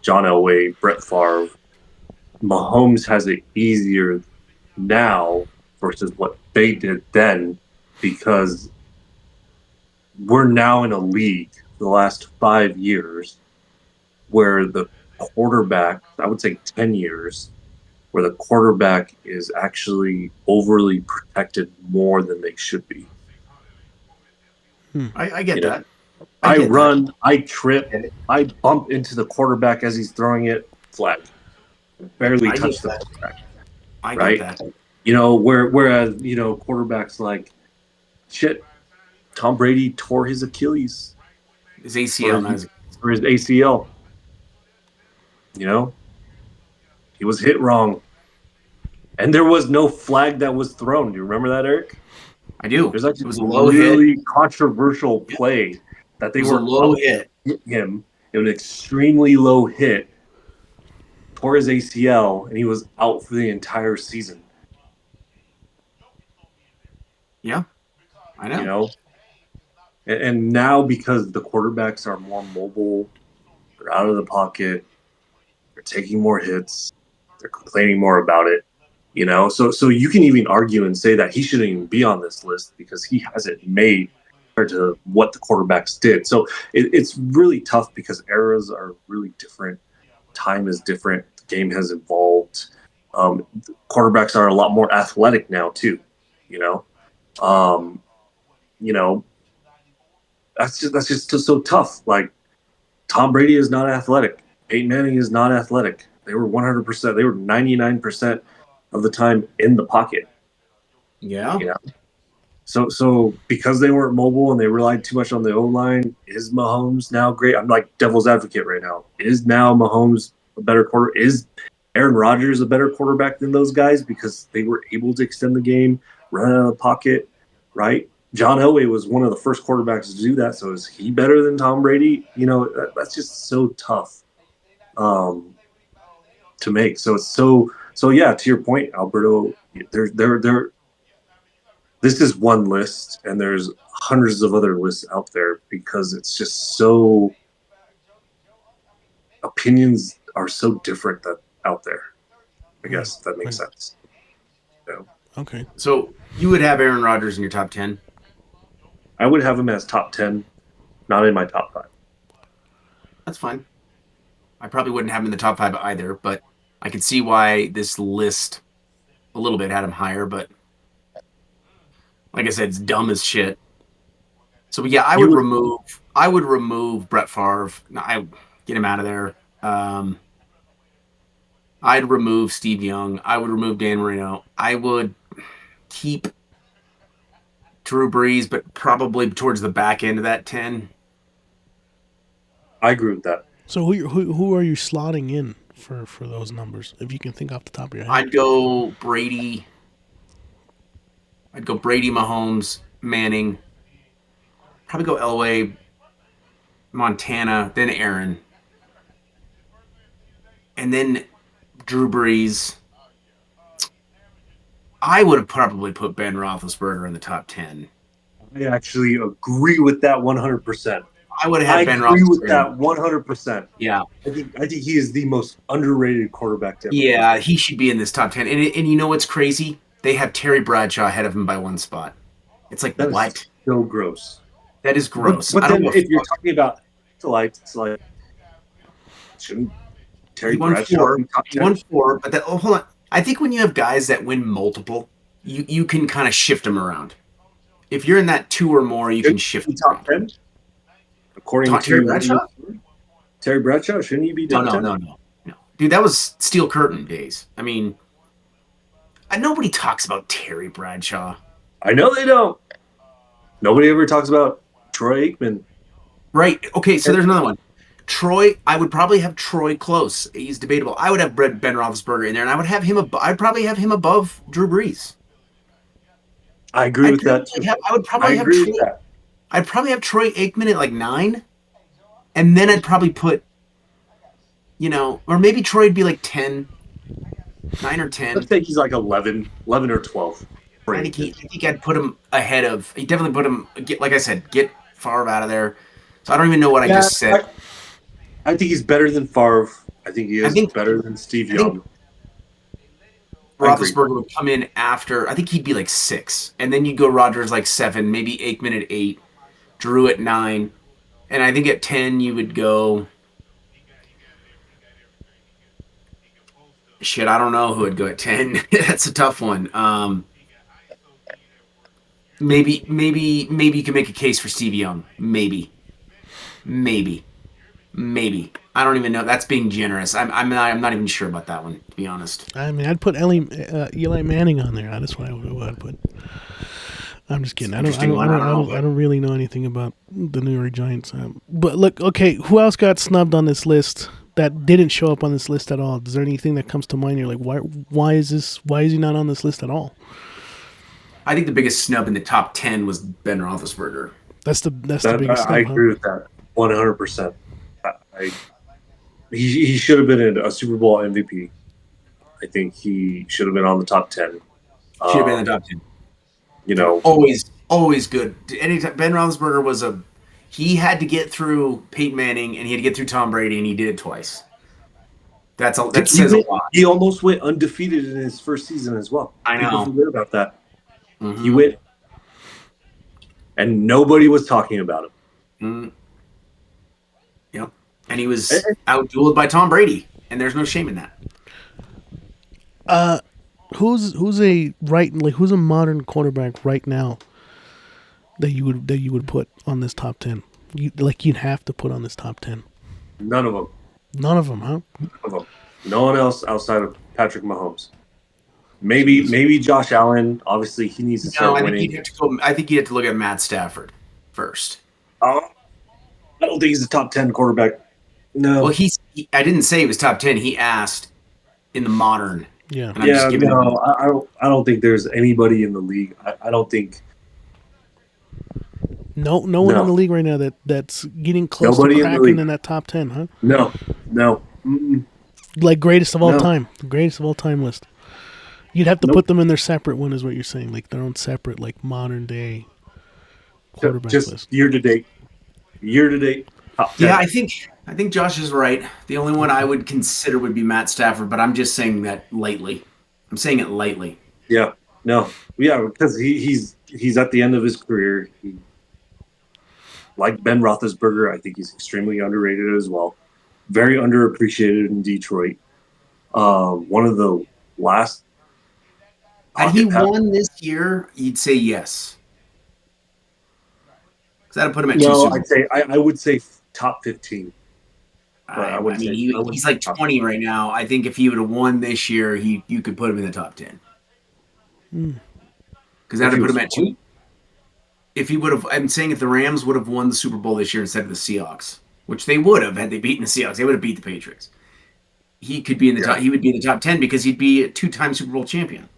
John Elway, Brett Favre, Mahomes has it easier now versus what they did then because we're now in a league for the last 5 years where the quarterback, I would say 10 years, where the quarterback is actually overly protected more than they should be. I You get know, that. I I get that. run, I trip, I bump into the quarterback as he's throwing it, flag. Barely I get touch the that. quarterback, I get right? that. Whereas quarterbacks like shit, Tom Brady tore his Achilles His or ACL, not his, his. or his ACL. You know, he was hit wrong, and there was no flag that was thrown. Do you remember that, Eric? I do. There's It actually was a a low hit. really controversial It play that they was a were low up hit. to hit him. It was an extremely low hit, tore his ACL, and he was out for the entire season. Yeah, I You know. know, and now because the quarterbacks are more mobile, they're out of the pocket, they're taking more hits, they're complaining more about it. So you can even argue and say that he shouldn't even be on this list because he hasn't made compared to what the quarterbacks did. So it's really tough because eras are really different. Time is different. The game has evolved. Quarterbacks are a lot more athletic now too. You know, um, you know that's just so tough. Like Tom Brady is not athletic. Peyton Manning is not athletic. They were 100%. They were 99% of the time in the pocket. Yeah. You know, so because they weren't mobile and they relied too much on the O line, is Mahomes now great? I'm like devil's advocate right now. Is now Mahomes a better quarter? Is Aaron Rodgers a better quarterback than those guys because they were able to extend the game, run out of the pocket, right? John Elway was one of the first quarterbacks to do that. So is he better than Tom Brady? That's just so tough to make. So it's so yeah. To your point, Alberto, there this is one list and there's hundreds of other lists out there because it's just so opinions are so different that out there. I Right. guess if that makes Right. sense. Okay. So you would have Aaron Rodgers in your top 10? I would have him as top 10, not in my top 5. That's fine. I probably wouldn't have him in the top 5 either, but I can see why this list a little bit had him higher. But like I said, it's dumb as shit. So yeah, I You would would remove. I would remove Brett Favre. No, I get him out of there. I'd remove Steve Young. I would remove Dan Marino. I would keep Drew Brees, but probably towards the back end of that 10. I agree with that. So who are you slotting in for those numbers? If you can think off the top of your head. I'd go Brady. I'd go Brady, Mahomes, Manning. Probably go Elway, Montana, then Aaron, and then Drew Brees. I would have probably put Ben Roethlisberger in the top 10. I actually agree with that 100%. I would have I had Ben agree with Roethlisberger. that 100%. Yeah, I think he is the most underrated quarterback to ever play yeah, football. he should be in this top 10. And you know what's crazy? They have Terry Bradshaw ahead of him by one spot. It's like, That is what? so gross. That is But gross. but I don't then give a if you're fuck. talking about it's like shouldn't He Terry won Bradshaw four. be top He won 10? four, but hold on. I think when you have guys that win multiple, you can kind of shift them around. If you're in that two or more, you can Shouldn't shift he be them top around. 10? According Terry to Bradshaw? Terry Bradshaw, shouldn't he be No, top no, 10? no, no, no. Dude, that was Steel Curtain days. I mean, nobody talks about Terry Bradshaw. I know they don't. Nobody ever talks about Troy Aikman. Right. Okay, so there's another one. Troy, I would probably have Troy close. He's debatable. I would have Ben Roethlisberger in there, and I would have him. I'd probably have him above Drew Brees. I agree with that too. I would I probably have agree with Troy. that. I'd probably have Troy Aikman at like 9, and then I'd probably put, or maybe Troy would be like 10, 9 or Let's 10. say he's like 11 or 12. I Troy think Aikman. I think I'd put him ahead of. He definitely put him. Like I said, get Favre out of there. So I don't even know what I Yeah, just said. I think he's better than Favre. I think he I is think better than Steve I think Young. I agree. Roethlisberger would come in after. I think he'd be like 6, and then you go Rodgers like 7, maybe Aikman at 8, Drew at 9, and I think at 10 you would go. Shit, I don't know who would go at 10. That's a tough one. Maybe you can make a case for Steve Young. Maybe. I don't even know. That's being generous. I'm not even sure about that one, to be honest. I mean, I'd put Eli Manning on there. That's what I'd put. I'm just It's kidding. an interesting one. I don't know. I don't really know anything about the New York Giants. But look, okay, who else got snubbed on this list that didn't show up on this list at all? Is there anything that comes to mind? You're like, why is this? Why is he not on this list at all? I think the biggest snub in the top 10 was Ben Roethlisberger. That's the biggest I snub, huh? agree with that 100%. He should have been a Super Bowl MVP. I think he should have been on the top 10. Should have been in Um, the top 10. you know, Always good. Anytime Ben Roethlisberger was he had to get through Peyton Manning and he had to get through Tom Brady, and he did it twice. That says a lot. He almost went undefeated in his first season as well. I People know. forget about that. He Mm-hmm. went, and nobody was talking about him. Mm-hmm. Yep. And he And, was outdueled by Tom Brady, and there's no shame in that. Uh, who's a modern quarterback right now that you would put on this top 10? You'd have to put on this top 10. none of them. None of them, huh? None of them. No one else outside of Patrick Mahomes. Jeez. Maybe Josh Allen. Obviously, he needs to No, start I think winning. you'd have to go. I think you'd have to look at Matt Stafford first. Uh, I don't think he's a top 10 quarterback. Well, No. I didn't say he was top 10. He asked in the modern, Yeah. and I'm just Yeah, giving him. no, I don't think there's anybody in the league. I don't think No one in the no, league right now that's getting close to nobody in the cracking league. in that top 10, huh? No, no, mm-mm, Like greatest of all no, time, the greatest of all time list. You'd have to put nope. them in their separate one, is what you're saying, like their own separate, like modern day quarterback Just list. year to date, top Yeah, 10. I think Josh is right. The only one I would consider would be Matt Stafford, but I'm just saying that lightly. I'm saying it lightly. Yeah, no, yeah, because he's at the end of his career. He like Ben Roethlisberger. I think he's extremely underrated as well. Very underappreciated in Detroit. One of the last Had he pocket pass. won this year, you'd say yes. Because that'd put him at two No, Super Bowls. I would say top 15, but I mean, I wouldn't he's say like top 20 right now. I think if he would have won this year, you could put him in the top 10. Mm. Because if that'd he put was him at two. 20. If he would have, I'm saying if the Rams would have won the Super Bowl this year instead of the Seahawks, which they would have had they beaten the Seahawks, they would have beat the Patriots. He could be in the top. Yeah. He would be in the top 10 because he'd be a two-time Super Bowl champion.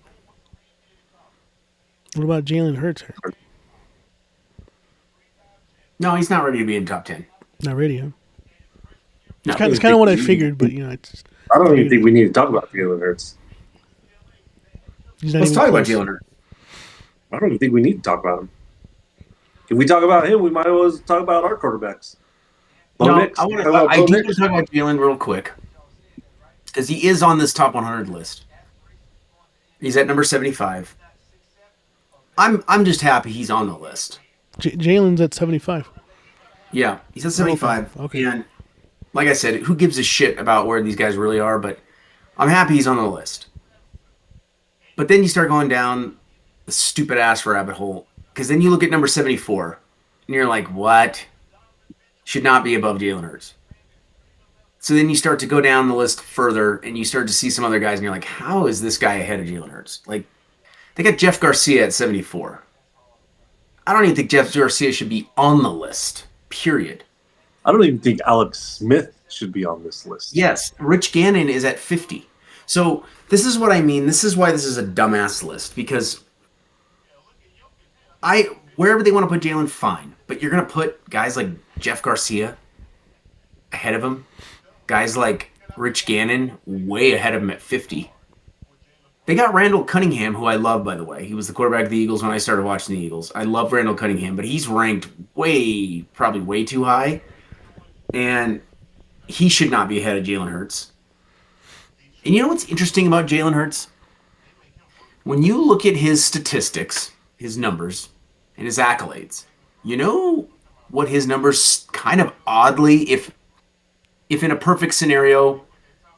What about Jalen Hurts? No, he's not ready to be in the top 10. Not ready, huh? No. It's kind of what I figured, but you know, I don't even figured think we need to talk about Jalen Hurts. he's not Let's even talk about close. Jalen Hurts. I don't even think we need to talk about him. If we talk about him, we might as well talk about our quarterbacks. Bo No, Nix. Talk about I Bo do want to Nix. talk about Jalen real quick because he is on this top 100 list. He's at number 75. I'm just happy he's on the list. Jalen's at 75. Yeah, he's at Okay. 75. Okay. And like I said, who gives a shit about where these guys really are? But I'm happy he's on the list. But then you start going down the stupid ass rabbit hole because then you look at number 74 and you're like, what? Should not be above Jalen Hurts. So then you start to go down the list further and you start to see some other guys and you're like, how is this guy ahead of Jalen Hurts? Like, they got Jeff Garcia at 74. I don't even think Jeff Garcia should be on the list, period. I don't even think Alex Smith should be on this list. Yes, Rich Gannon is at 50. So this is what I mean. This is why this is a dumbass list because wherever they want to put Jalen, fine. But you're going to put guys like Jeff Garcia ahead of him, guys like Rich Gannon way ahead of him at 50. They got Randall Cunningham, who I love, by the way. He was the quarterback of the Eagles when I started watching the Eagles. I love Randall Cunningham, but he's ranked probably way too high. And he should not be ahead of Jalen Hurts. And you know what's interesting about Jalen Hurts? When you look at his statistics, his numbers, and his accolades, you know what his numbers kind of oddly, if in a perfect scenario,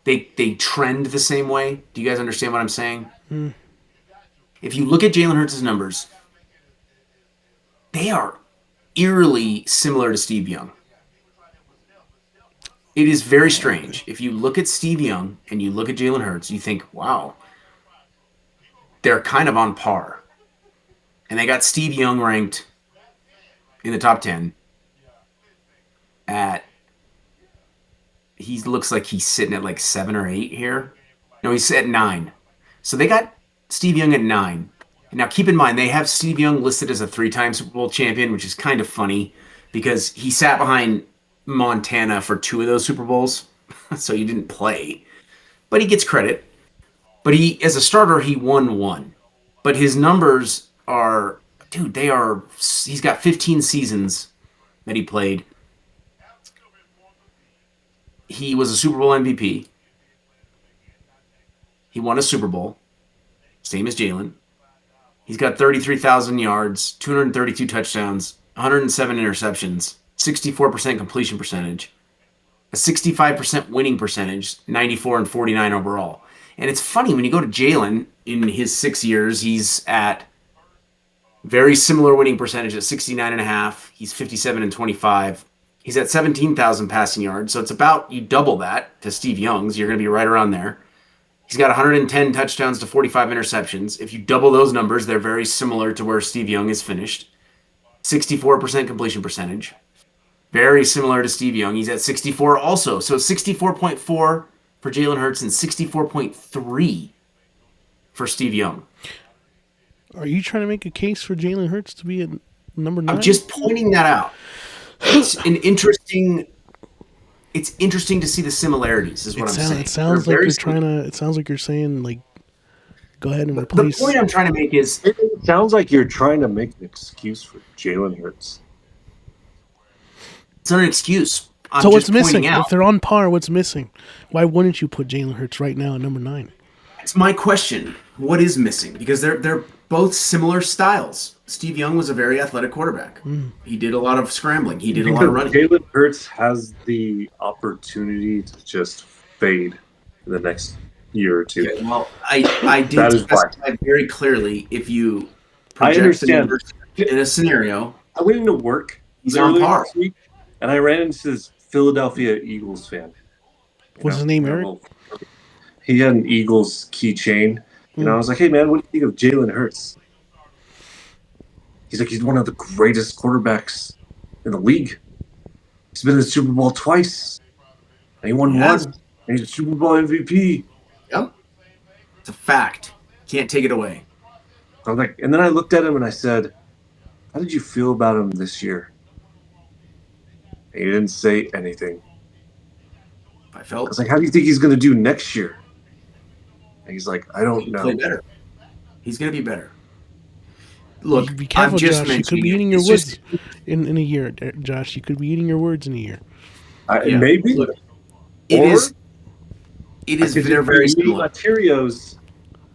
they trend the same way. Do you guys understand what I'm saying? Mm. If you look at Jalen Hurts' numbers, they are eerily similar to Steve Young. It is very strange. If you look at Steve Young and you look at Jalen Hurts, you think, wow, they're kind of on par. And they got Steve Young ranked in the top 10 at, he looks like he's sitting at like 7 or 8 here. No, he's at 9. So they got Steve Young at 9. And now keep in mind, they have Steve Young listed as a 3-time Super Bowl champion, which is kind of funny because he sat behind Montana for 2 of those Super Bowls. So he didn't play. But he gets credit. But as a starter, he won 1. But his numbers are, dude, he's got 15 seasons that he played. He was a Super Bowl MVP. He won a Super Bowl, same as Jalen. He's got 33,000 yards, 232 touchdowns, 107 interceptions, 64% completion percentage, a 65% winning percentage, 94 and 49 overall. And it's funny when you go to Jalen in his 6 years, he's at very similar winning percentage at 69.5. He's 57 and 25. He's at 17,000 passing yards, so it's about you double that to Steve Young's. You're going to be right around there. He's got 110 touchdowns to 45 interceptions. If you double those numbers, they're very similar to where Steve Young is finished. 64% completion percentage. Very similar to Steve Young. He's at 64 also. So 64.4 for Jalen Hurts and 64.3 for Steve Young. Are you trying to make a case for Jalen Hurts to be at number 9? I'm just pointing that out. It's interesting to see the similarities is what I'm saying. It sounds like you're trying to. It sounds like you're saying like, go ahead and replace. The point I'm trying to make is, it sounds like you're trying to make an excuse for Jalen Hurts. It's not an excuse. So what's missing? If they're on par, what's missing? Why wouldn't you put Jalen Hurts right now at number 9? It's my question. What is missing? Because they're both similar styles. Steve Young was a very athletic quarterback. He did a lot of scrambling. He did a lot of running. Jalen Hurts has the opportunity to just fade in the next year or two. Okay, well, I did specify very clearly if you project the numbers in a scenario. I went into work. He's on par. This week, and I ran into this Philadelphia Eagles fan. What's his name, Eric? He had an Eagles keychain. And I was like, hey, man, what do you think of Jalen Hurts? He's like, he's one of the greatest quarterbacks in the league. He's been in the Super Bowl twice. And he won one. And he's a Super Bowl MVP. Yep. It's a fact. Can't take it away. I was like, and then I looked at him and I said, how did you feel about him this year? And he didn't say anything. I was like, how do you think he's going to do next year? And he's like, I don't know. Play better. He's going to be better. Look, be careful, Josh. You could be eating your words in a year, Josh. You could be eating your words in a year. Maybe. Look, it is. They're very similar. Cheerios,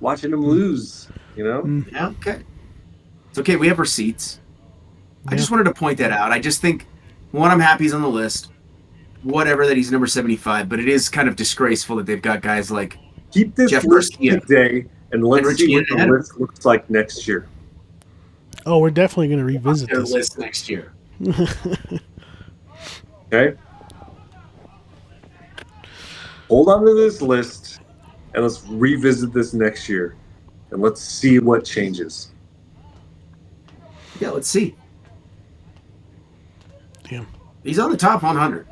watching them lose. You know. Yeah. Okay. It's okay. We have receipts. I just wanted to point that out. I just think, one, I'm happy he's on the list. Whatever that he's number 75, but it is kind of disgraceful that they've got guys like keep this Jeff list Garcia today, and let's see what the list looks like next year. Oh, we're definitely going to revisit this list next year. Okay. Hold on to this list, and let's revisit this next year, and let's see what changes. Yeah, let's see. Damn. He's on the top 100.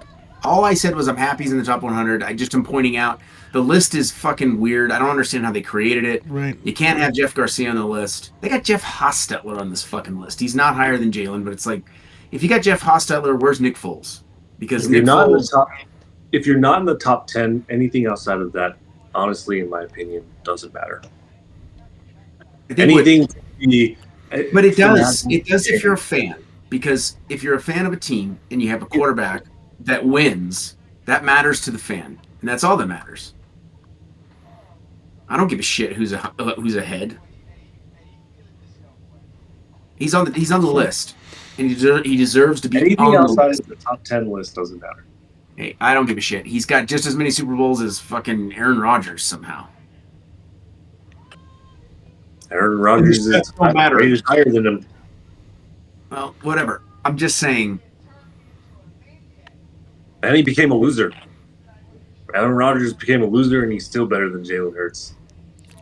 All I said was I'm happy he's in the top 100. I just am pointing out the list is fucking weird. I don't understand how they created it. Right. You can't have Jeff Garcia on the list. They got Jeff Hostetler on this fucking list. He's not higher than Jalen, but it's like, if you got Jeff Hostetler, where's Nick Foles? Because if you're not in the top 10, anything outside of that, honestly, in my opinion, doesn't matter. Anything. But it does. It does if you're a fan. Because if you're a fan of a team and you have a quarterback that wins, that matters to the fan, and that's all that matters. I don't give a shit who's ahead. He's on the list, and he deserves to be. Anything outside of the top 10 list doesn't matter. Hey, I don't give a shit. He's got just as many Super Bowls as fucking Aaron Rodgers somehow. Aaron Rodgers is higher than him. Well, whatever. I'm just saying. And he became a loser. Aaron Rodgers became a loser, and he's still better than Jalen Hurts.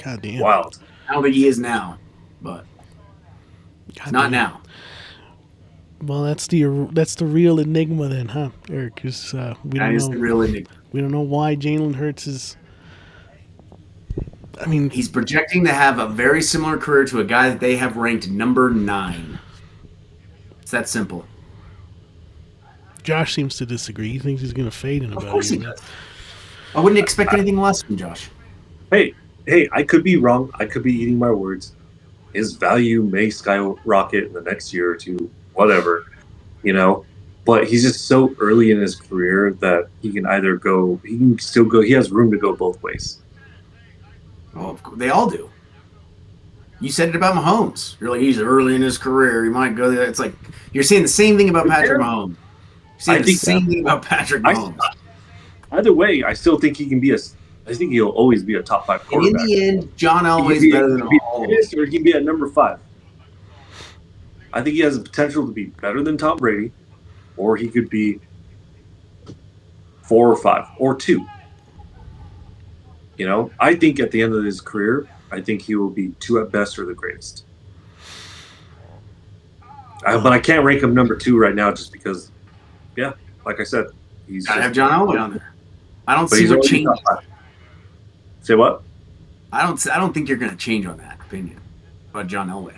God damn. Wild. I don't think he is now, but not now. Well, that's the real enigma then, huh, Eric? Because we don't know. The real enigma. We don't know why Jalen Hurts is. I mean, he's projecting to have a very similar career to a guy that they have ranked number 9. It's that simple. Josh seems to disagree. He thinks he's going to fade in about a year. Of course he does. I wouldn't expect anything less from Josh. Hey, I could be wrong. I could be eating my words. His value may skyrocket in the next year or two, whatever, But he's just so early in his career that he can still go. He has room to go both ways. Oh, of course. They all do. You said it about Mahomes. You're like, he's early in his career. He might go there. It's like you're saying the same thing about Patrick Mahomes. You're saying I the think same thing about Patrick I Mahomes. either way, I still think he can be a. I think he'll always be a top 5 And in quarterback. the end, John He can Elway's be better than he can be all of them. greatest, or he can be at number 5. I think he has the potential to be better than Tom Brady, or he could be 4 or 5 or 2. I think at the end of his career, I think he will be 2 at best or the greatest. But I can't rank him number 2 right now just because, yeah, like I said, he's Gotta just. have John Elway on there. I don't But see he's what already top changes. 5. Say what? I don't think you're gonna change on that opinion about John Elway.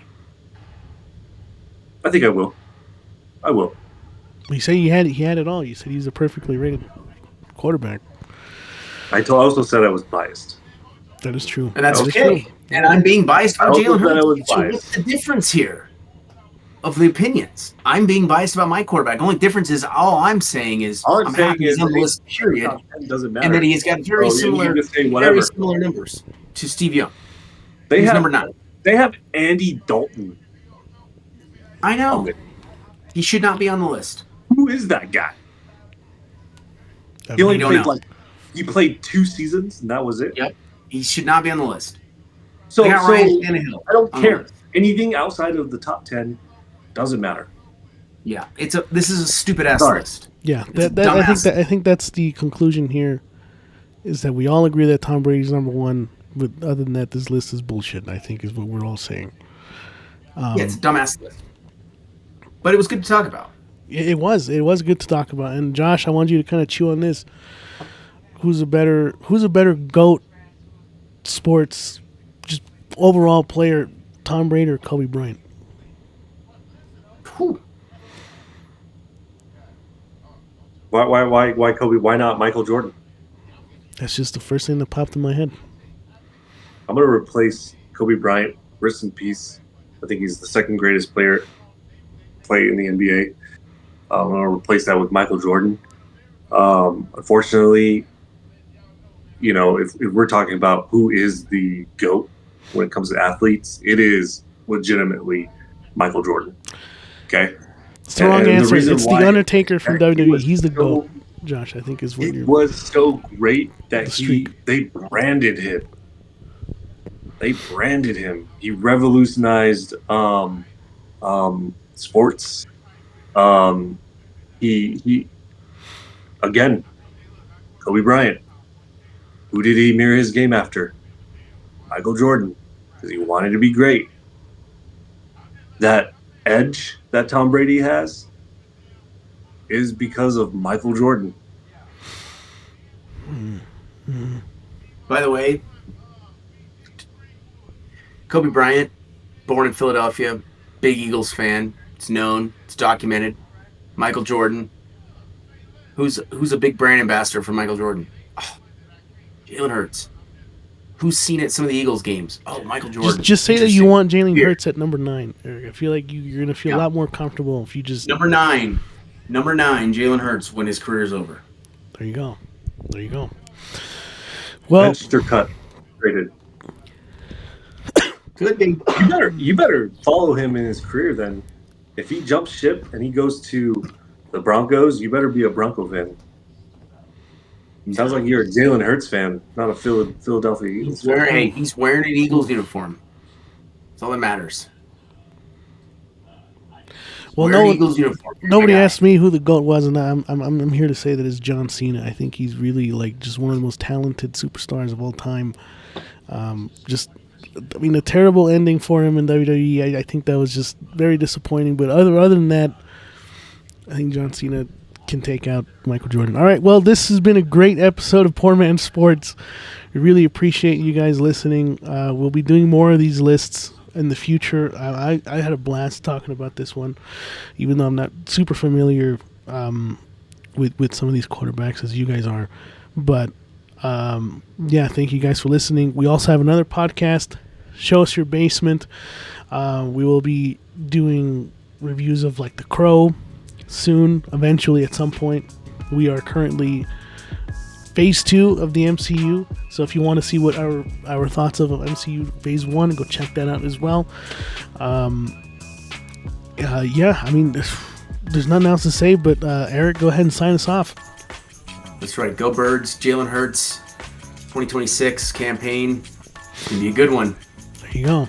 I think I will. I will. You say he had it all. You said he's a perfectly rated quarterback. I also said I was biased. That is true. And that's That is okay. true. And I'm being biased I about also Jalen said I Hurts. was So what's biased. the difference here of the opinions? I'm being biased about my quarterback. The only difference is all I'm saying is All I'm I'm saying happy he's is on the that list, period, top 10 doesn't and that matter. he has got So you can just say very whatever. similar numbers to Steve Young, They who's have number 9. they have Andy Dalton I on know it. he should not be on the list. Who is that guy? I He only We don't played know. he played 2 seasons and that was it. Yep, he should not be on the list. They So got Ryan Tannehill I don't on the care. list. Anything outside of the top 10 doesn't matter. Yeah, this is a stupid ass Sorry. list. Yeah, It's a that dumbass. I think that's the conclusion here. Is that we all agree that Tom Brady's number 1, but other than that, this list is bullshit. I think is what we're all saying. Yeah, it's a dumbass list. But it was good to talk about. It was good to talk about. And Josh, I want you to kind of chew on this. Who's a better GOAT sports just overall player, Tom Brady or Kobe Bryant? Whew. Why Kobe? Why not Michael Jordan? That's just the first thing that popped in my head. I'm going to replace Kobe Bryant. Rest in peace. I think he's the second greatest player play in the NBA. I'm going to replace that with Michael Jordan. Unfortunately, if we're talking about who is the GOAT when it comes to athletes, it is legitimately Michael Jordan. Okay? It's the wrong the answer. reason It's why the Undertaker from he WWE. was He's the so GOAT. Josh, I think is what it you're. was so great that The streak. they branded him. They branded him. He revolutionized sports. He again, Kobe Bryant. Who did he mirror his game after? Michael Jordan, because he wanted to be great. That edge that Tom Brady has is because of Michael Jordan. By the way, Kobe Bryant, born in Philadelphia, big Eagles fan. It's known. It's documented. Michael Jordan, who's a big brand ambassador for Michael Jordan. Oh, Jalen Hurts. Who's seen it? Some of the Eagles games. Oh, Michael Jordan. Just say that you Interesting. want Jalen Weird. Hurts at number 9, Eric. I feel like you're gonna feel a lot more comfortable if you just. Number 9, Jalen Hurts when his career is over. There you go. Well, Extra cut traded. Could be. You better follow him in his career then. If he jumps ship and he goes to the Broncos, you better be a Bronco fan. Sounds like you're a Jalen Hurts fan, not a Philadelphia Eagles fan. He's wearing an Eagles uniform. That's all that matters. well, Wear an Eagles uniform. nobody asked me who the GOAT was, and I'm here to say that it's John Cena. I think he's really like just one of the most talented superstars of all time. A terrible ending for him in WWE. I think that was just very disappointing. But other than that, I think John Cena can take out Michael Jordan. All right, well, this has been a great episode of Poor Man Sports. We really appreciate you guys listening. We'll be doing more of these lists in the future. I had a blast talking about this one, even though I'm not super familiar with some of these quarterbacks as you guys are. But thank you guys for listening. We also have another podcast, Show Us Your Basement. We will be doing reviews of like The Crow soon, eventually at some point. We are currently phase 2 of the MCU. So if you want to see what our thoughts of MCU phase 1, go check that out as well. Yeah, I mean, there's nothing else to say, but Eric, go ahead and sign us off. That's right. Go Birds. Jalen Hurts. 2026 campaign. It's going to be a good one. There you go.